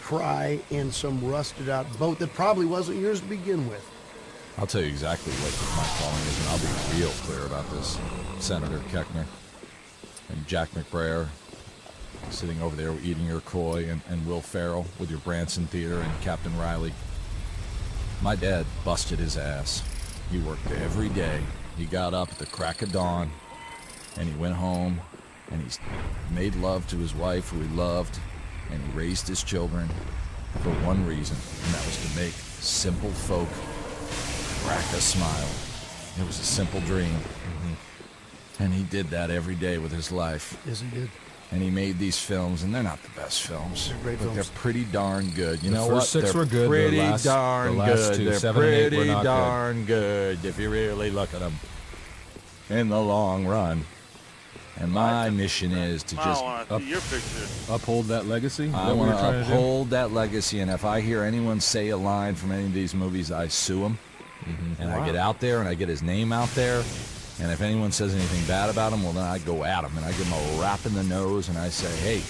cry in some rusted out boat that probably wasn't yours to begin with. I'll tell you exactly what my calling is, and I'll be real clear about this. Senator Keckner and Jack McBrayer sitting over there eating your koi, and Will Ferrell with your Branson Theater and Captain Riley. My dad busted his ass. He worked every day. He got up at the crack of dawn, and he went home, and he made love to his wife, who he loved, and he raised his children for one reason, and that was to make simple folk crack a smile. It was a simple dream. And he did that every day with his life. Yes, he did. And he made these films, and they're not the best films. They're great but films. they're pretty darn good. You The know first what? 6 They're were good, the pretty last- darn the last good. two, They're 7 and 8 were pretty not good. darn good if you really look at them in the long run. And my mission is to just Smile when I see your picture. Uphold that legacy? Is I that what want you're to trying to do? uphold that legacy, and if I hear anyone say a line from any of these movies, I sue him. And I get out there and I get his name out there. And if anyone says anything bad about him, well, then I go at him and I give him a rap in the nose and I say, hey,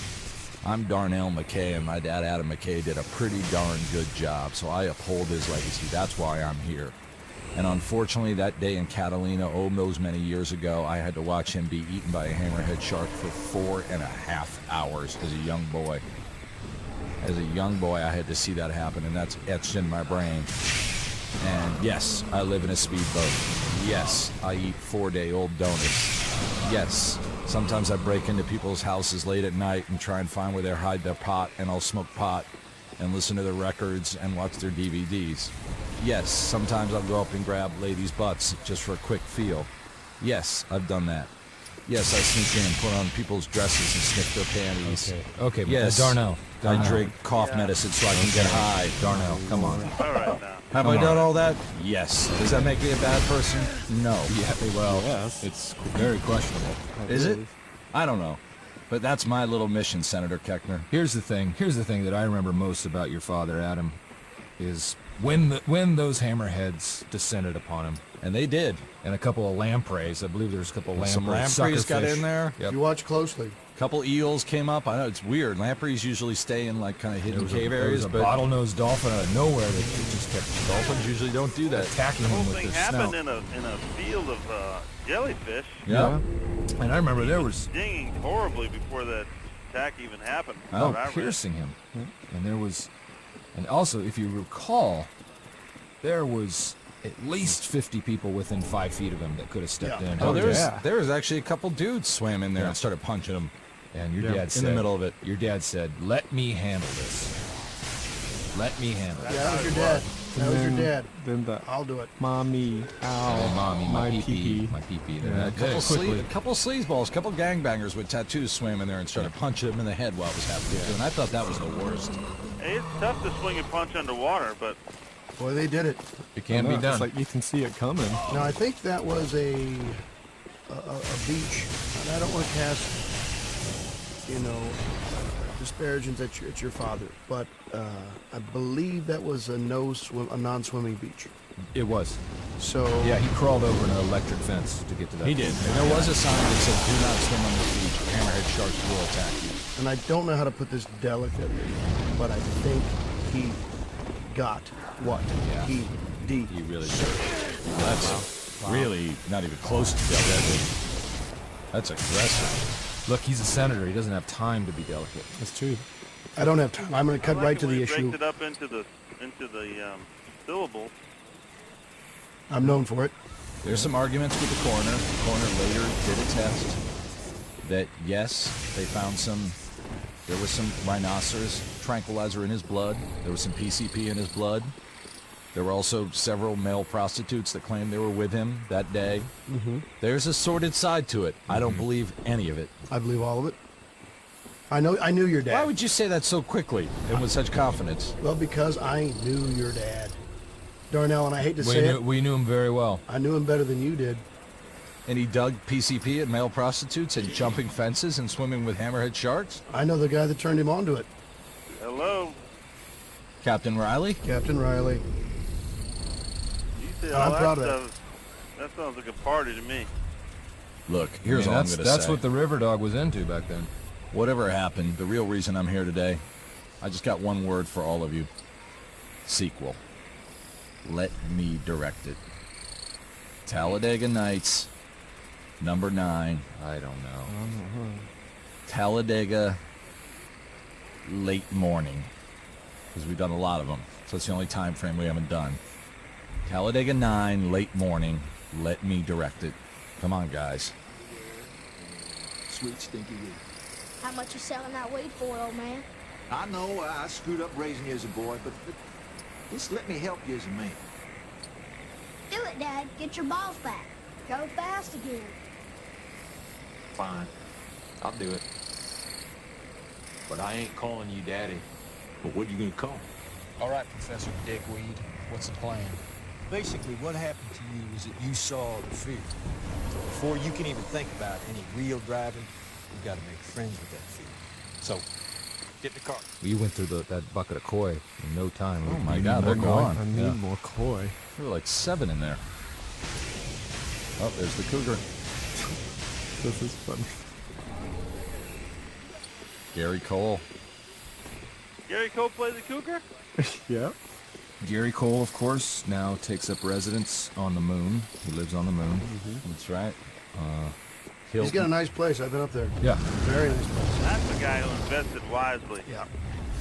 I'm Darnell McKay, and my dad, Adam McKay, did a pretty darn good job. So I uphold his legacy. That's why I'm here. And unfortunately, that day in Catalina, those many years ago, I had to watch him be eaten by a hammerhead shark for 4.5 hours as a young boy. As a young boy, I had to see that happen, and that's etched in my brain. And yes, I live in a speedboat. Yes, I eat 4-day-old donuts. Yes, sometimes I break into people's houses late at night and try and find where they hide their pot, and I'll smoke pot and listen to their records and watch their DVDs. Yes, sometimes I'll go up and grab ladies' butts just for a quick feel. Yes, I've done that. Yes, I sneak in and put on people's dresses and sniff their panties. Okay, but Yes, Darnell. I drink cough medicine so I can get high. Darnell, come on. All right now. Have I done all that? Yes. Does that make me a bad person? No. Yeah, well, Yes. it's very questionable. Is it? I don't know. But that's my little mission, Senator Keckner. Here's the thing that I remember most about your father, Adam, is when those hammerheads descended upon him, And they did. and a couple of lampreys. I believe there was a couple of Some lampreys. lampreys got suckerfish. in there. Yep. You watch closely. A couple eels came up. I know it's weird. Lampreys usually stay in like kind of There hidden was cave there areas, was a but bottlenose dolphin out of nowhere that just kept dolphins usually don't do that. attacking The him whole with thing their happened snout. in a field of jellyfish. Yeah. And I remember there was Stinging horribly before that attack even happened. Oh, What I read. piercing him, and there was, and also if you recall, there was at least 50 people within 5 feet of him that could have stepped Yeah. in. Oh, yeah. there was actually a couple dudes swam in there Yeah. and started punching them. And your Yeah, dad in said, the middle of it. Your dad said, "Let me handle this. Let me handle Yeah, it." that was your dad. That was your dad. Then the I'll do it. mommy, ow, Oh, mommy, my pee-pee, pee-pee. my pee-pee. Yeah. A couple sleazeballs, a couple gangbangers with tattoos swam in there and started punching them in the head while it was happening. too. And I thought that was the worst. Hey, it's tough to swing a punch underwater, but Boy, they did it. It can be It's done. like you can see it coming. Now, I think that was a beach. And I don't want to cast, disparagements at your father, but I believe that was a non-swimming beach. It was. So Yeah, he crawled over an electric fence to get to that. He did. And there was a sign that said, do not swim on this beach. Hammerhead sharks will attack you. and I don't know how to put this delicately, but I think he got what Yeah. he did. He really did. That's really not even close to delicate. That's aggressive. Look, he's a senator. He doesn't have time to be delicate. That's true. I don't have time. I'm going to cut I like right to when the he issue. breaks it up into the syllables. I'm known for it. There's some arguments with the coroner. The coroner later did attest that, yes, they found there was some rhinoceros tranquilizer in his blood. There was some PCP in his blood. There were also several male prostitutes that claimed they were with him that day. Mm-hmm. There's a sordid side to it. I don't believe any of it. I believe all of it. I knew your dad. Why would you say that so quickly and with such confidence? Well, because I knew your dad. Darnell, and I hate to say it, We knew him very well. I knew him better than you did. And he dug PCP at male prostitutes and jumping fences and swimming with hammerhead sharks? I know the guy that turned him onto it, Hello. Captain Riley? Captain Riley. You said I'm all proud that of that. stuff. That sounds like a party to me. Look, here's all I'm going to say. That's what the River Dog was into back then. Whatever happened, the real reason I'm here today, I just got one word for all of you. Sequel. Let me direct it. Talladega Nights, number 9. I don't know. Talladega, late morning. Because we've done a lot of them. So it's the only time frame we haven't done. Talladega 9, late morning. Let me direct it. Come on, guys. Sweet stinky weed. How much you selling that weed for, old man? I know I screwed up raising you as a boy, but just let me help you as a man. Do it, Dad. Get your balls back. Go fast again. Fine. I'll do it. But I ain't calling you daddy. But what are you gonna call? All right, Professor Dickweed. What's the plan? Basically, what happened to you is that you saw the fear. So before you can even think about any real driving, you got to make friends with that fear. So, get in the car. You went through that bucket of koi in no time. Oh my You God, need they're more koi? gone. I need Yeah. more koi. There were like 7 in there. Oh, there's the cougar. This is funny. Gary Cole. Gary Cole played the cougar? Yep. Gary Cole, of course, now takes up residence on the moon. He lives on the moon. That's right. He's got a nice place. I've been up there. Yeah. Very nice place. That's the guy who invested wisely. Yeah.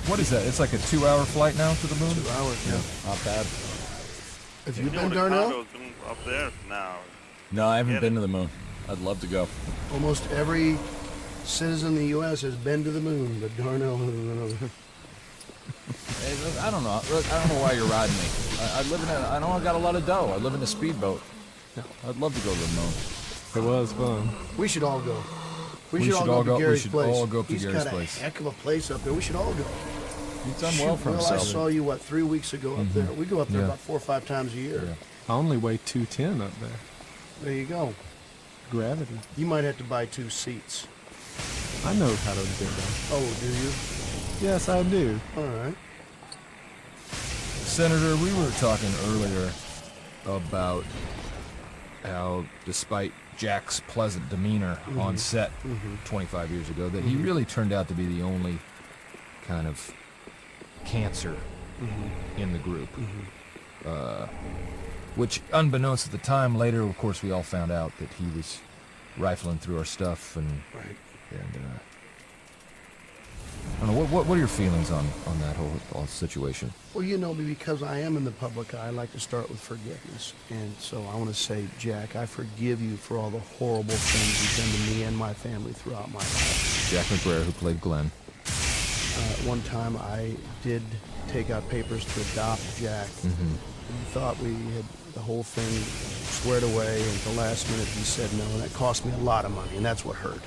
What is that? It's like a 2-hour flight now to the moon? 2 hours, yeah. Not bad. Have you know been, the Darnell? condos up there now. No, I haven't Get been it. to the moon. I'd love to go. Almost every citizen in the U.S. has been to the moon, but Darnell has been over there. Hey, look, I don't know. Look, I don't know why you're riding me. I live in I know I got a lot of dough. I live in a speedboat. I'd love to go to the moon. It was fun. We should all go. We We should all go to Gary's should place. all go up to He's Gary's got place. a heck of a place up there. We should all go. He's done well for Well, I himself. saw you, 3 weeks ago up there. We go up there Yeah. about 4 or 5 times a year. Yeah. I only weigh 210 up there. There you go. Gravity. You might have to buy 2 seats. I know how to do that. Oh, do you? Yes, I do. All right. Senator, we were talking earlier about how, despite Jack's pleasant demeanor on set 25 years ago, that he really turned out to be the only kind of cancer in the group. Which, unbeknownst at the time, later, of course, we all found out that he was rifling through our stuff and Right. I don't know, what are your feelings on that whole situation? Well, you know me, because I am in the public eye, I like to start with forgiveness. And so I want to say, Jack, I forgive you for all the horrible things you've done to me and my family throughout my life. Jack McBrayer, who played Glenn. One time I did take out papers to adopt Jack. We thought we had the whole thing squared away, and at the last minute he said no, and that cost me a lot of money, and that's what hurt.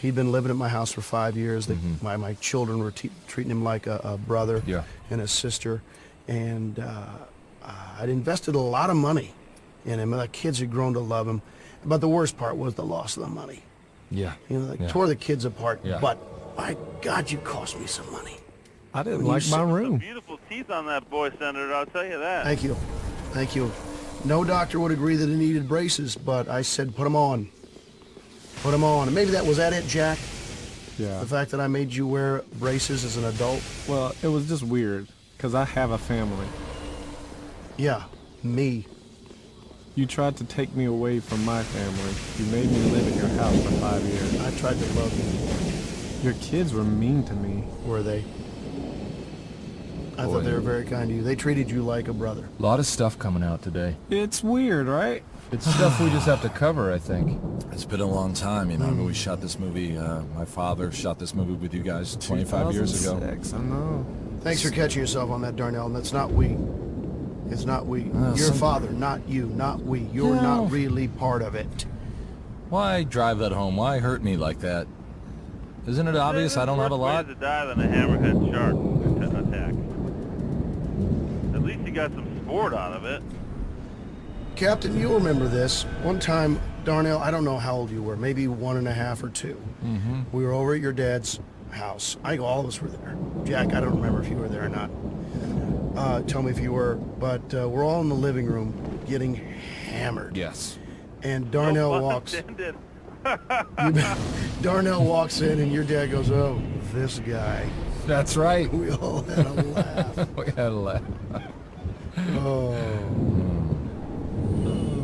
He'd been living at my house for 5 years. My children were treating him like a brother Yeah. and a sister, and I'd invested a lot of money in him. The kids had grown to love him, but the worst part was the loss of the money. Yeah. You know, Yeah. tore the kids apart, Yeah. but my God, you cost me some money. I didn't When you like my said Some room. beautiful teeth on that boy, Senator, I'll tell you that. Thank you. Thank you. No doctor would agree that it needed braces, but I said put them on. Put them on. And maybe that was that it, Jack? Yeah. The fact that I made you wear braces as an adult? Well, it was just weird because I have a family. Yeah, me. You tried to take me away from my family. You made me live at your house for 5 years. I tried to love you. Your kids were mean to me. Were they? I Boy. thought they were very kind to you. They treated you like a brother. A lot of stuff coming out today. It's weird, right? It's stuff we just have to cover, I think. It's been a long time. You know, we shot this movie. My father shot this movie with you guys 25 years ago. 2006, I know. Thanks for catching yourself on that, Darnell. And that's not we. It's not we. Your some- father, not you, not we. You're No. not really part of it. Why drive that home? Why hurt me like that? Isn't it obvious I don't have a lot? Worse way to die than a hammerhead shark attack. At least you got some sport out of it. Captain, you'll remember this. One time, Darnell, I don't know how old you were, maybe 1.5 or 2. We were over at your dad's house. I think all of us were there. Jack, I don't remember if you were there or not. Tell me if you were. But we're all in the living room getting hammered. Yes. And Darnell No pun walks. intended. Darnell walks in, and your dad goes, "Oh, this guy." That's right. We all had a laugh. We had a laugh. Oh,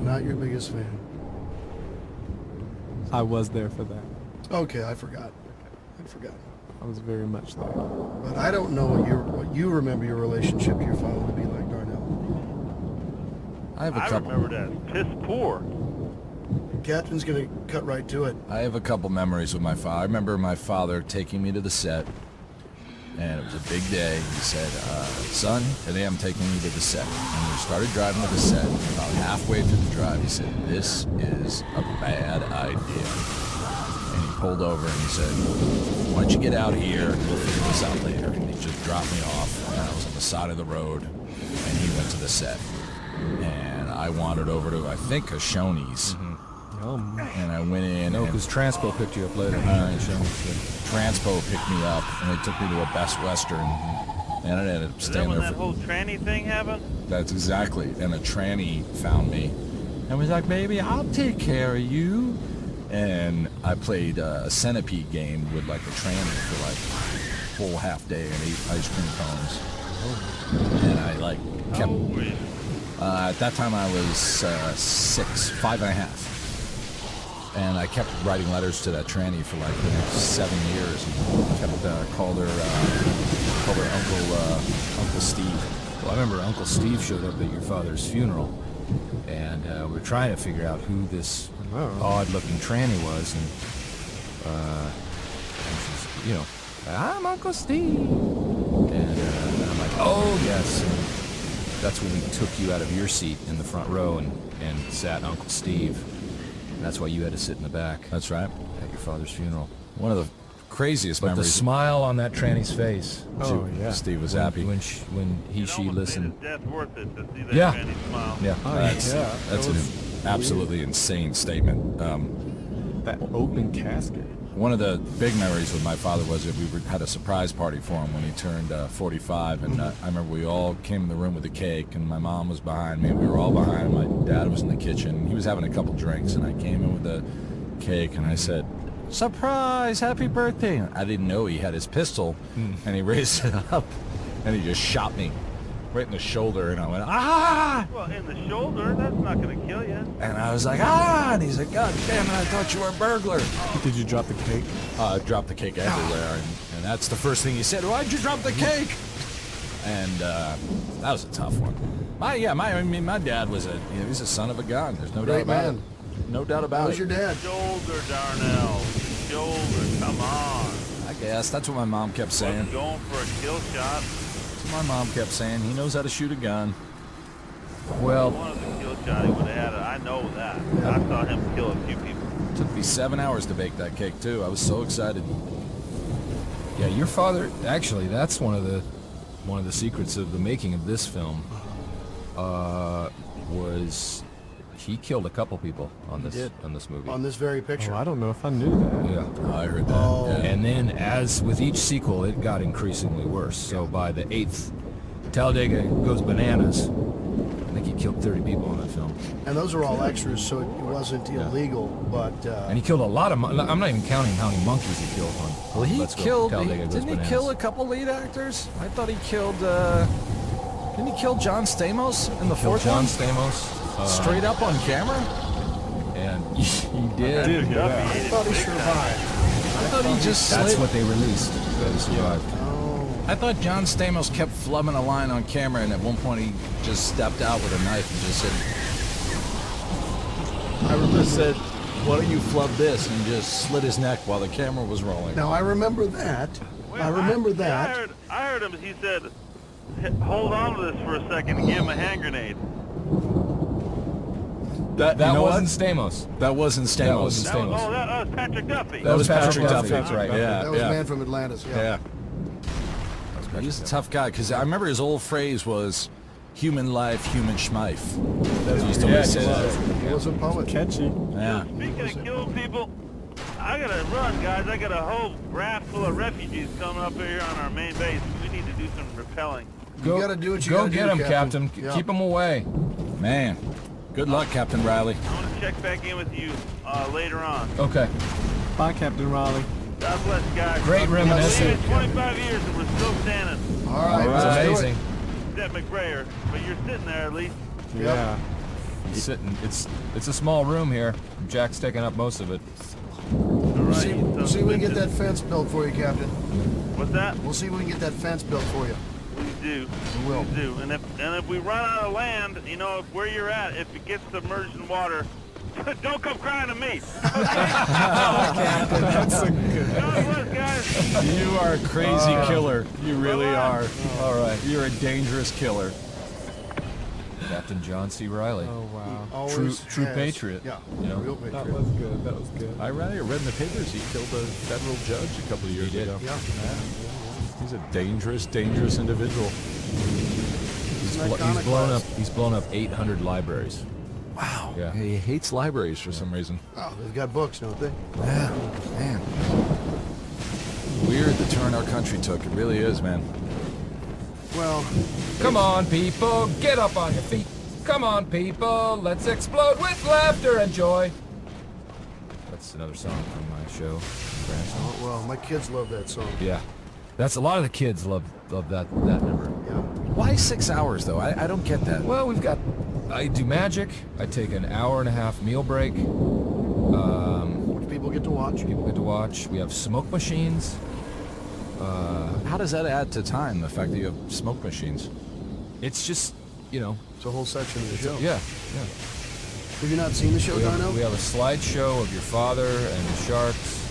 not your biggest fan. I was there for that. Okay, I forgot. I was very much there. But I don't know what you remember your relationship to your father to be like, Darnell. I have a I couple. remember that. Piss poor. Captain's gonna cut right to it. I have a couple memories with my father. I remember my father taking me to the set, and it was a big day. He said, son, today I'm taking you to the set. And we started driving to the set. About halfway through the drive, he said, this is a bad idea. And he pulled over and he said, why don't you get out here and we'll figure this out later. And he just dropped me off, and I was on the side of the road, and he went to the set. and I wandered over to, I think, a Shoney's. And I went in. No, and because Transpo picked you up later. Transpo picked me up, and they took me to a Best Western. And I ended up Is that staying when there that for... whole tranny thing happened? That's exactly. And a tranny found me and was like, baby, I'll take care of you. And I played a centipede game with like a tranny for like a whole half day and ate ice cream cones. And I like kept... at that time I was 5 and a half. And I kept writing letters to that tranny for like the next 7 years. And I kept called her Uncle Steve. Well, I remember Uncle Steve showed up at your father's funeral, and we were trying to figure out who this odd-looking tranny was, and she's, you know, I'm Uncle Steve, and I'm like, oh yes. And that's when we took you out of your seat in the front row and sat Uncle Steve. And that's why you had to sit in the back. That's right. At your father's funeral. One of the craziest But the memories. smile on that tranny's face. Oh, yeah. Steve was happy. When she It almost listened. made his death worth it to see that Yeah. tranny smile. Yeah. That's That an was absolutely insane statement. that open casket. One of the big memories with my father was that had a surprise party for him when he turned 45, and I remember we all came in the room with a cake, and my mom was behind me, and we were all behind him. My dad was in the kitchen. He was having a couple drinks, and I came in with the cake, and I said, surprise, happy birthday. I didn't know he had his pistol, and he raised it up, and he just shot me right in the shoulder, and I went, ah! Well, in the shoulder, that's not going to kill you. And I was like, ah! And he's like, God damn it, I thought you were a burglar. Did you drop the cake? Dropped the cake everywhere, and that's the first thing he said, why'd you drop the cake? And that was a tough one. My dad was he's a son of a gun. There's no doubt Great about man. it. No doubt about How's it. your dad? Shoulder, Darnell. Shoulder, come on. I guess that's what my mom kept saying. Wasn't going for a kill shot. That's what my mom kept saying. He knows how to shoot a gun. Well, One of the kill shot, he would have had it. I know that. I saw him kill a few people. It took me 7 hours to bake that cake too. I was so excited. yeah, your father, actually, that's one of the secrets of the making of this film, was he killed a couple people on this movie. On this very picture. Oh, I don't know if I knew that. Yeah. I heard that. Oh. Yeah. And then, as with each sequel, it got increasingly worse. So by the 8th, Talladega goes bananas. I think he killed 30 people in that film. And those are all extras, so it wasn't illegal, but... And he killed a lot of... I'm not even counting how many monkeys he killed on. Well, he Let's Go, killed. Talladega Goes Didn't he Bananas. kill a couple lead actors? I thought he killed. Didn't he kill John Stamos in the Killed fourth John one? Stamos. Straight up on camera? And he did. I thought he survived. I thought he just That's slid. what they released. That he survived. I thought John Stamos kept flubbing a line on camera, and at one point he just stepped out with a knife and just said, why don't you flub this? And just slit his neck while the camera was rolling. Now, I remember that. Wait, I remember that. Yeah, I heard him. He said, hold on to this for a second and give him a hand grenade. That wasn't Stamos. That wasn't Stamos. That wasn't That was, Stamos. that was Patrick Duffy. That was Patrick Patrick Duffy. Duffy, that's right. Yeah, That was yeah. Man from Atlantis, Yeah. He's a tough guy, because I remember his old phrase was, human life, human schmife. That's what he used to always say that. He was a poet. Catchy. Yeah. Speaking of killing people, I gotta run, guys. I got a whole raft full of refugees coming up here on our main base. We need to do some repelling. You gotta do what you Go gotta get do, him, Captain. Yeah. Keep him away. Man, good luck, Captain Riley. I want to check back in with you later on. Okay. Bye, Captain Raleigh. God bless, guys. Great reminiscing. It's been 25 years and we're still standing. All right, It's let's do it. amazing. Except McBrayer, but you're sitting there at least. Yeah. He's sitting. It's a small room here. Jack's taking up most of it. All right. See if we can get that fence built for you, Captain. What's that? We'll see if we can get that fence built for you. Please do. We will. Please do. And if we run out of land, you know, where you're at, if it gets submerged in water, don't come crying to me. That's a good. God bless, guys. You are a crazy killer. You really are. All right. You're a dangerous killer. Captain John C. Riley. Oh, wow. Always True has. patriot. Yeah, You know? real That patriot. was good. That was good. I read in the papers he killed a federal judge a couple of years did. ago. Yeah. He's a dangerous, dangerous individual. He's He's an iconoclast. He's blown up 800 libraries. Wow. Yeah. He hates libraries for some reason. Oh, they've got books, don't they? Yeah, man. Weird the turn our country took. It really is, man. Well, Come on, people, get up on your feet. Come on, people, let's explode with laughter and joy. That's another song from my show. well, my kids love that song. Yeah, that's a lot of the kids love that number. Yeah. Why 6 hours, though? I don't get that. Well, I do magic. I take an hour-and-a-half meal break. Which people get to watch. People get to watch. We have smoke machines. How does that add to time, the fact that you have smoke machines? It's just, you know, It's a whole section of the show. yeah. Have you not seen the show, We Darnell? have a slideshow of your father and the sharks.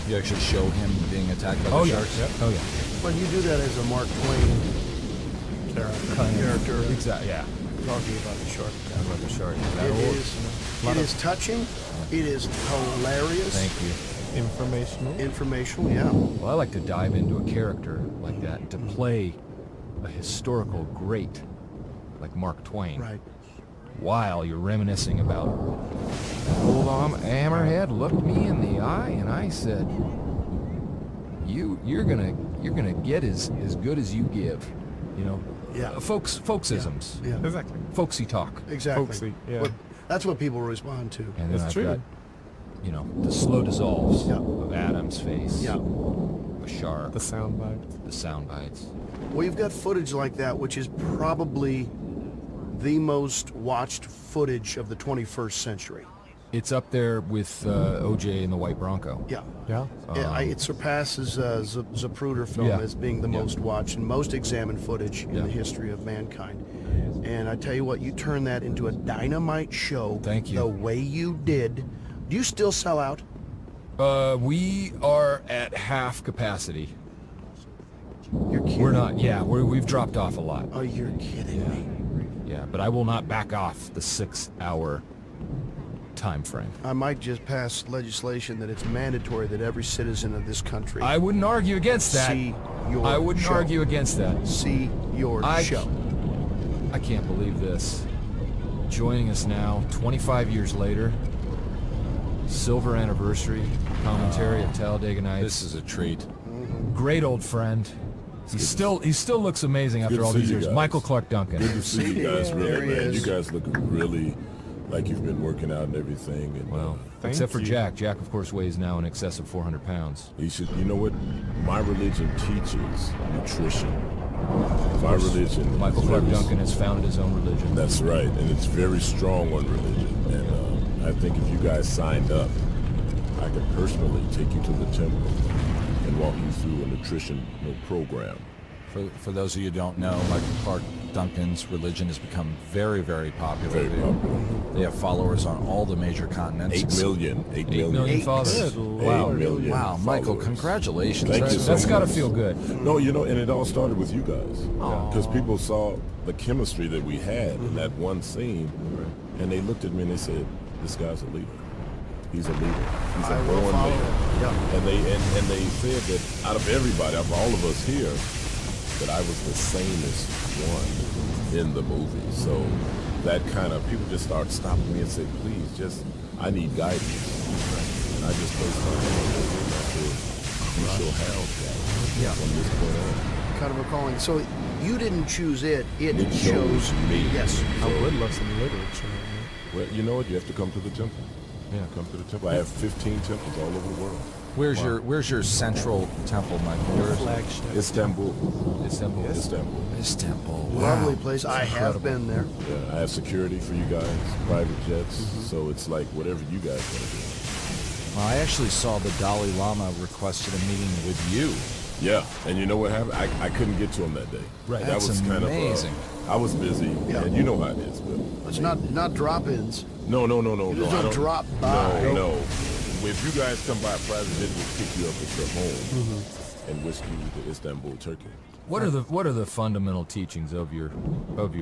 You actually show him being attacked by the sharks? Oh yeah. Well, you do that as a Mark Twain character. Exactly. Yeah. Talking about the shark. Talk about the shark. Is that It old? is. It is touching. It is hilarious. Thank you. Informational. Informational, yeah. Well, I like to dive into a character like that to play a historical great like Mark Twain. Right. While you're reminiscing about old Hammerhead looked me in the eye and I said, "You're gonna get as good as you give," you know. Yeah. Folksisms. Yeah. Exactly. Folksy talk. Exactly. Folksy, yeah. Well, that's what people respond to. And then That's I've true. got, you know, the slow dissolves Yeah. of Adam's face. Yeah. A shark. The sound bites. The sound bites. Well, you've got footage like that, which is probably the most watched footage of the 21st century. It's up there with OJ and the White Bronco. Yeah. Yeah. It surpasses Zapruder film Yeah. as being the Yeah. most watched and most examined footage in Yeah. the history of mankind. And I tell you what, you turn that into a dynamite show. Thank you. The way you did. Do you still sell out? We are at half capacity. You're kidding. We're not. Yeah, we've dropped off a lot. Oh, you're kidding me. Yeah, but I will not back off the 6-hour time frame. I might just pass legislation that it's mandatory that every citizen of this country I wouldn't argue against that. see your I wouldn't show. argue against that. See your show. I can't believe this. Joining us now, 25 years later, silver anniversary commentary at Talladega Nights. This is a treat. Great old friend. He still looks amazing after Good to all see these you years. guys. Michael Clark Duncan. Good to see you guys, There really, he man. is. You guys look really like you've been working out and everything. And, Well, Thank except for you. Jack. Jack, of course, weighs now in excess of 400 pounds. you should. You know what? My religion teaches nutrition. My religion. Michael is Clark very- Duncan has founded his own religion. That's right, and it's very strong on religion. And I think if you guys signed up, I could personally take you to the temple and walk you through a nutrition program. For those of you who don't know, Michael Clark Duncan's religion has become very, very popular. Very popular. They have followers on all the major continents. 8 million. 8 million. 8 million followers. Wow. 8 million Wow, Michael, followers. congratulations. Thank you so That's got to much. feel good. No, you know, and it all started with you guys. Because people saw the chemistry that we had in that one scene, and they looked at me and they said, "This guy's a leader. He's a leader. He's a I will born follow leader." him. Yeah. And they said that out of everybody, out of all of us here, that I was the sanest one in the movie. So that kind of people just start stopping me and say, "Please, I need guidance." And I just placed my hand on it and I said, "You shall have that from this point on." Kind of a calling. So you didn't choose it. It It chose chose me. Yes. I would love some literature. Well, you know what? You have to come to the temple. Yeah. Come to the temple. I have 15 temples all over the world. Where's your central temple, Michael? Where's Flagship. Istanbul. Istanbul. Istanbul. this temple? Wow. Lovely place. I have been there. Yeah, I have security for you guys, private jets. So it's like whatever you guys want to do. Well, I actually saw the Dalai Lama requested a meeting with you. Yeah, and you know what happened? I couldn't get to him that day. Right. That That's was kind amazing. of. I was busy, Yeah. and you know how it is, Bill. It's not drop-ins. No. You just I don't drop by. No. If you guys come by, private jet will pick you up at your home and whisk you to Istanbul, Turkey. What are the fundamental teachings of your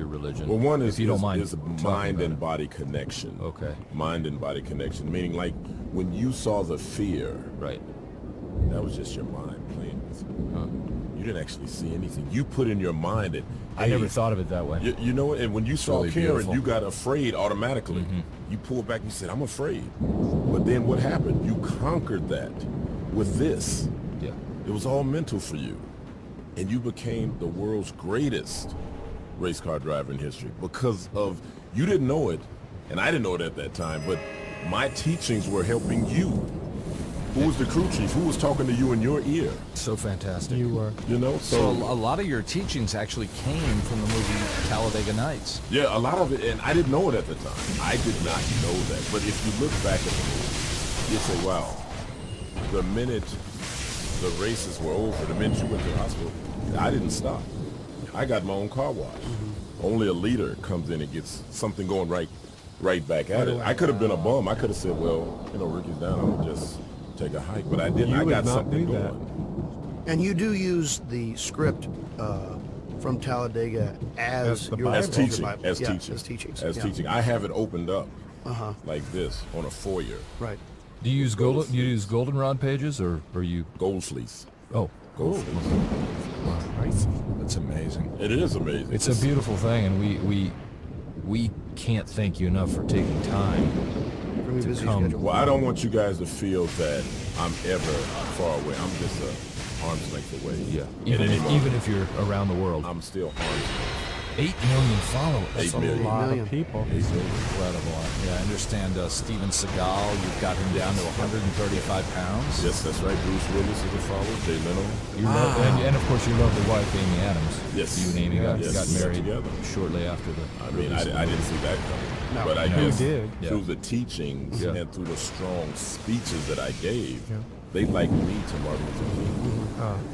religion? Well, one is if you don't mind is a talking mind about and it. body connection. Okay. Mind and body connection, meaning like when you saw the fear, Right. that was just your mind playing with you. Huh. You didn't actually see anything. You put in your mind that, I never hey, thought of it that way. you know, and when you saw really Karen, beautiful. you got afraid automatically. You pulled back and you said, I'm afraid. But then what happened? You conquered that with this. Yeah. It was all mental for you. And you became the world's greatest race car driver in history because of, you didn't know it, and I didn't know it at that time, but my teachings were helping you. Who was the crew chief? Who was talking to you in your ear? So fantastic. You were. You know, So a lot of your teachings actually came from the movie Talladega Nights. yeah, a lot of it, and I didn't know it at the time. I did not know that. But if you look back at the movie, you say, wow, the minute the races were over, the minute you went to the hospital, I didn't stop. I got my own car wash. Only a leader comes in and gets something going right back at it. I could have been a bum. I could have said, well, you know, Ricky's down, I'm gonna just take a hike. But I didn't. You I would got not something do that. going. And you do use the script from Talladega as the your Bible. As teaching, Bible. as Yeah, teaching, as teachings. as yeah. teaching. I have it opened up Uh-huh. like this on a foyer, Right. Do you use goldenrod pages or you? gold fleece. Oh, Gold fleece. That's amazing. It is amazing. it's a beautiful thing, and we can't thank you enough for taking time. From your To busy come. schedule. Well, I don't want you guys to feel that I'm ever far away. I'm just a arm's length away. Yeah. At any moment. Even if you're around the world. I'm still arm's length. 8 million followers. Eight A million. lot Million. of people. He's incredible. Yeah, I understand Steven Seagal, you've got him down to 135 pounds. Yes, that's right. Bruce Willis is a follower. Jay Leno. And of course your lovely wife, Amy Adams. Yes. You and Amy got Yes, we got married together. shortly after the. I mean, I didn't see that coming. No. But I No. guess You did. Yeah. through the teachings Yeah. and through the strong speeches that I gave, Yeah. they liked me to Martin Luther King.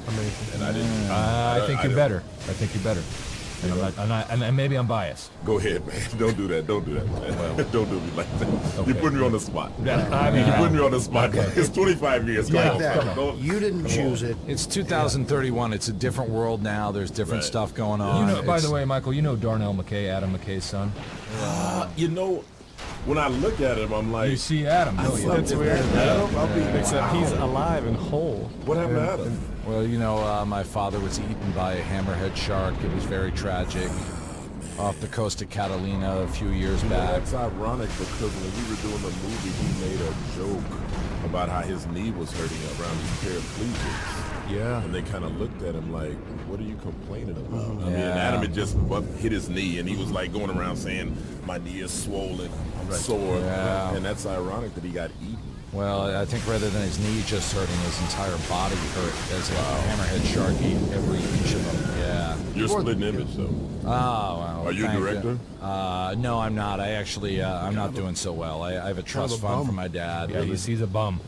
Amazing. And I didn't. I think you're didn't- better. I think you're better. And maybe I'm biased. Go ahead, man. Don't do that. Don't do that, man. Don't do me like that. Okay. You're putting me on the spot. I mean, You're putting me on the spot. Okay. It's 25 years. Come Like on, that. fella. Don't- You didn't come choose on. it. It's 2031. It's a different world now. There's different Right. stuff going on. You know, by It's- the way, Michael, you know Darnell McKay, Adam McKay's son. You know, when I look at him, I'm like, You see Adam, don't you? It's weird. I'll be, Except he's alive and whole. What happened to Adam? Well, you know, my father was eaten by a hammerhead shark. It was very tragic. Off the coast of Catalina a few years back. That's ironic because when we were doing the movie, he made a joke about how his knee was hurting around his paraplegics. Yeah. And they kind of looked at him like, what are you complaining about? I mean, Yeah. Adam had just hit his knee and he was like going around saying, my knee is swollen, I'm sore. Yeah. And that's ironic that he got eaten. Well, I think rather than his knee just hurting, his entire body hurt as a hammerhead shark ate every inch of him. Yeah. You're splitting image though. Oh, well. Are you a thank director? No, I'm not. I actually, I'm not doing so well. I have a trust fund from my dad. Yeah, he's a bum.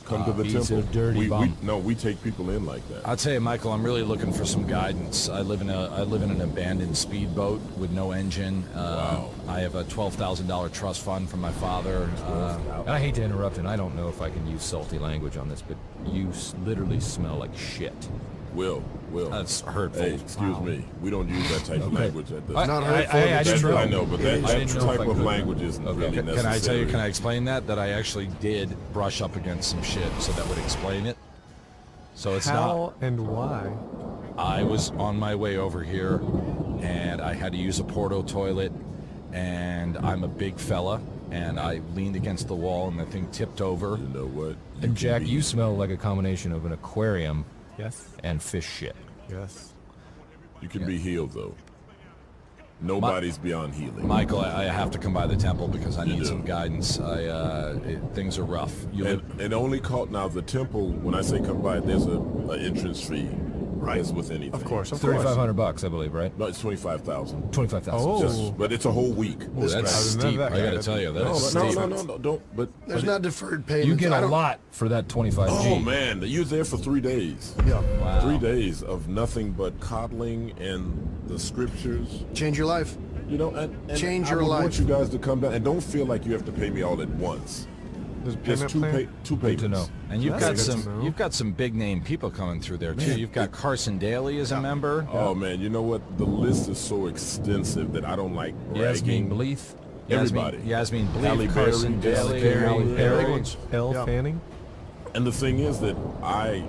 Come to the he's temple. a dirty bum. We take people in like that. I'll tell you, Michael, I'm really looking for some guidance. I live in an abandoned speedboat with no engine. Wow. I have a $12,000 trust fund from my father. And I hate to interrupt, and I don't know if I can use salty language on this, but you literally smell like shit. Will. That's hurtful. Hey, excuse me. We don't use that type of Okay. language at this. I Not hurtful, I but didn't know. I know, but that I didn't know if type I of could. language isn't Okay. really necessary. Can I tell you, can I explain that? That I actually did brush up against some shit, so that would explain it. So it's How and why? I was on my way over here, and I had to use a Porto toilet, and I'm a big fella, and I leaned against the wall, and the thing tipped over. You know what? And Jack, you smell like a combination of an aquarium Yes. and fish shit. Yes. You can be healed, though. Nobody's beyond healing. Michael, I have to come by the temple because I You need do. some guidance. Things are rough. You live, And only called now the temple. When I say come by, there's a entrance fee, Right. as with anything. Of course. Of course. $3,500, I believe, right? No, it's 25,000. 25,000. Oh. But it's a whole week. that's I steep. remember that I got guy. to tell you, that No, is but steep. no, don't. But There's not deferred payments. You get I a don't- lot for that 25G. Oh man, you was there for 3 days. Yeah. Wow. 3 days of nothing but coddling and the scriptures. Change your life. You know, and Change I your would life. want you guys to come down and don't feel like you have to pay me all at once. There's Just payment plan? two Good payments. to know. And you've That's got good to know. you've got some big name people coming through there too. You've got Carson Daly as a member. Oh man, you know what? The list is so extensive that I don't like Yasmin bragging. Bleeth. Everybody. Yasmin Halle Bleeth, Berry, Carson Jessica Daly, Berry, Halle yeah. Berry. Elle Yeah. Fanning? And the thing is that I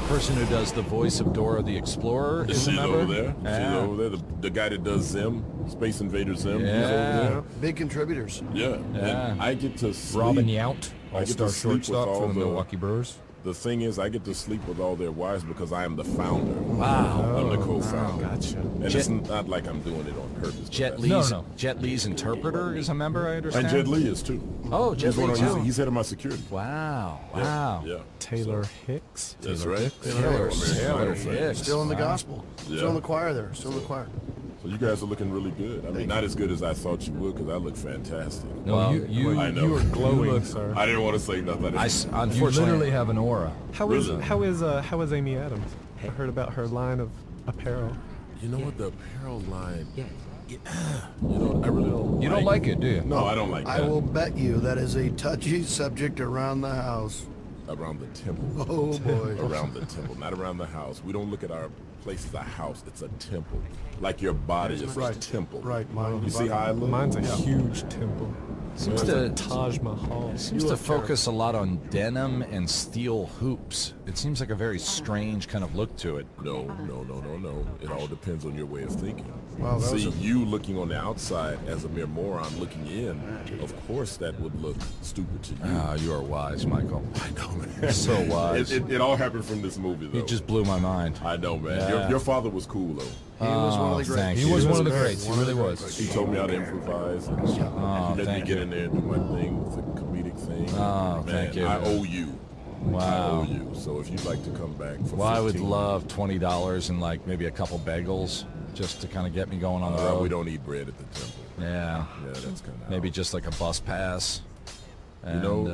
person who does the voice of Dora the Explorer is a She's member? over there. Yeah. She's over there. The guy that does Zim, Space Invader Zim, he's over Yeah. there. Big contributors. Yeah. Yeah. And I get to sleep. Robin Yount, I get to all-star sleep with shortstop all for the the- Milwaukee Brewers. The thing is, I get to sleep with all their wives because I am the founder. Wow. I'm the co-founder. Gotcha. And it's not like I'm doing it on purpose. but Jet that's- Li's, Jet Li's interpreter is a member, I understand? And Jet Li is too. Oh, Jet He's one Li of- too. He's head of my security. Wow. Yeah, Wow. Yeah. Taylor Hicks. That's right. Taylor Taylor Hicks. Still in the Wow. gospel. Yeah. Still in the choir there. Still in the choir. So you guys are looking really good. I mean, not as good as I thought you would, because I look fantastic. No, Well, I know. you are glowing, look, sir. I didn't want to say nothing. I You unfortunately literally have an aura. How is Really? how is Amy Adams? I heard about her line of apparel. You know what, the apparel line? Yeah. You know, I really don't. You don't like it, do you? No, I don't like I that. will bet you that is a touchy subject around the house. Around the temple. Oh boy. Around the temple, not around the house. We don't look at our place as a house. It's a temple. Like your body is a Right. temple. Right, mine. You see how I look? Mine's a huge temple. seems It's a to Taj Mahal. seems to focus a lot on denim and steel hoops. It seems like a very strange kind of look to it. No. It all depends on your way of thinking. Wow, that was See, a- you looking on the outside as a mere moron looking in, of course that would look stupid to you. Ah, you are wise, Michael. I know, man. So wise. It all happened from this movie, though. You just blew my mind. I know, man. Yeah. Your father was cool, though. He was one of the Oh, greats. thank He you. was one of the great. greats. He One of really the was. greats. He told me how to improvise. And he let me thank get you. in there and do my thing with the comedic thing. Oh, Man, thank you. I owe you. I Wow. owe you. So if you'd like to come back for Well, I would 15, love $20 and like maybe a couple bagels just to kind of get me going on the road. we don't eat bread at the temple. Yeah. Yeah, that's kind of Maybe just like a bus pass. And, know,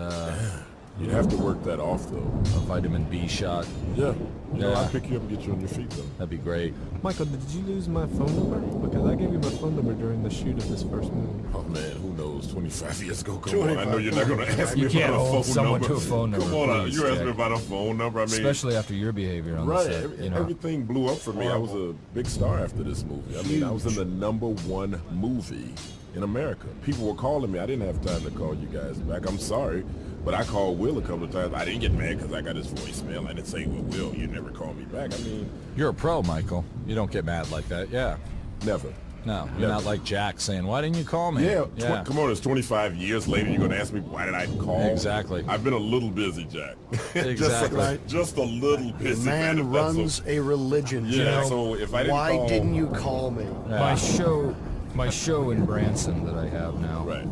you'd have to work that off, though. a vitamin B shot. Yeah. You know, Yeah. I'll pick you up and get you on your feet, though. That'd be great. Michael, did you lose my phone number? Because I gave you my phone number during the shoot of this first movie. Oh, man, who knows? 25 years ago. Come on. I know you're not going to ask me You can't about a phone hold someone number. to a phone number, Come on, please, you asked Jack. me about a phone number. I mean, Especially after your behavior on right. the set. You know. Everything blew up for me. I was a big star after this movie. I mean, I was in the #1 movie in America. People were calling me. I didn't have time to call you guys back. I'm sorry. But I called Will a couple of times. I didn't get mad because I got his voicemail. I didn't say, well, Will, you never called me back. I mean, You're a pro, Michael. You don't get mad like that. Yeah. never. No, you're not like Jack saying, "Why didn't you call me?" Yeah, come on, it's 25 years later. You're going to ask me, why did I call? Exactly. I've been a little busy, Jack. Exactly. just a little The busy. man if that's runs a religion. Yeah, you know? so if I didn't Why call- didn't you call me? My show in Branson that I have now. Right.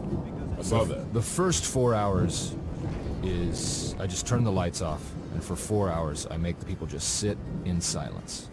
I saw that. The first 4 hours is I just turn the lights off, and for 4 hours I make the people just sit in silence.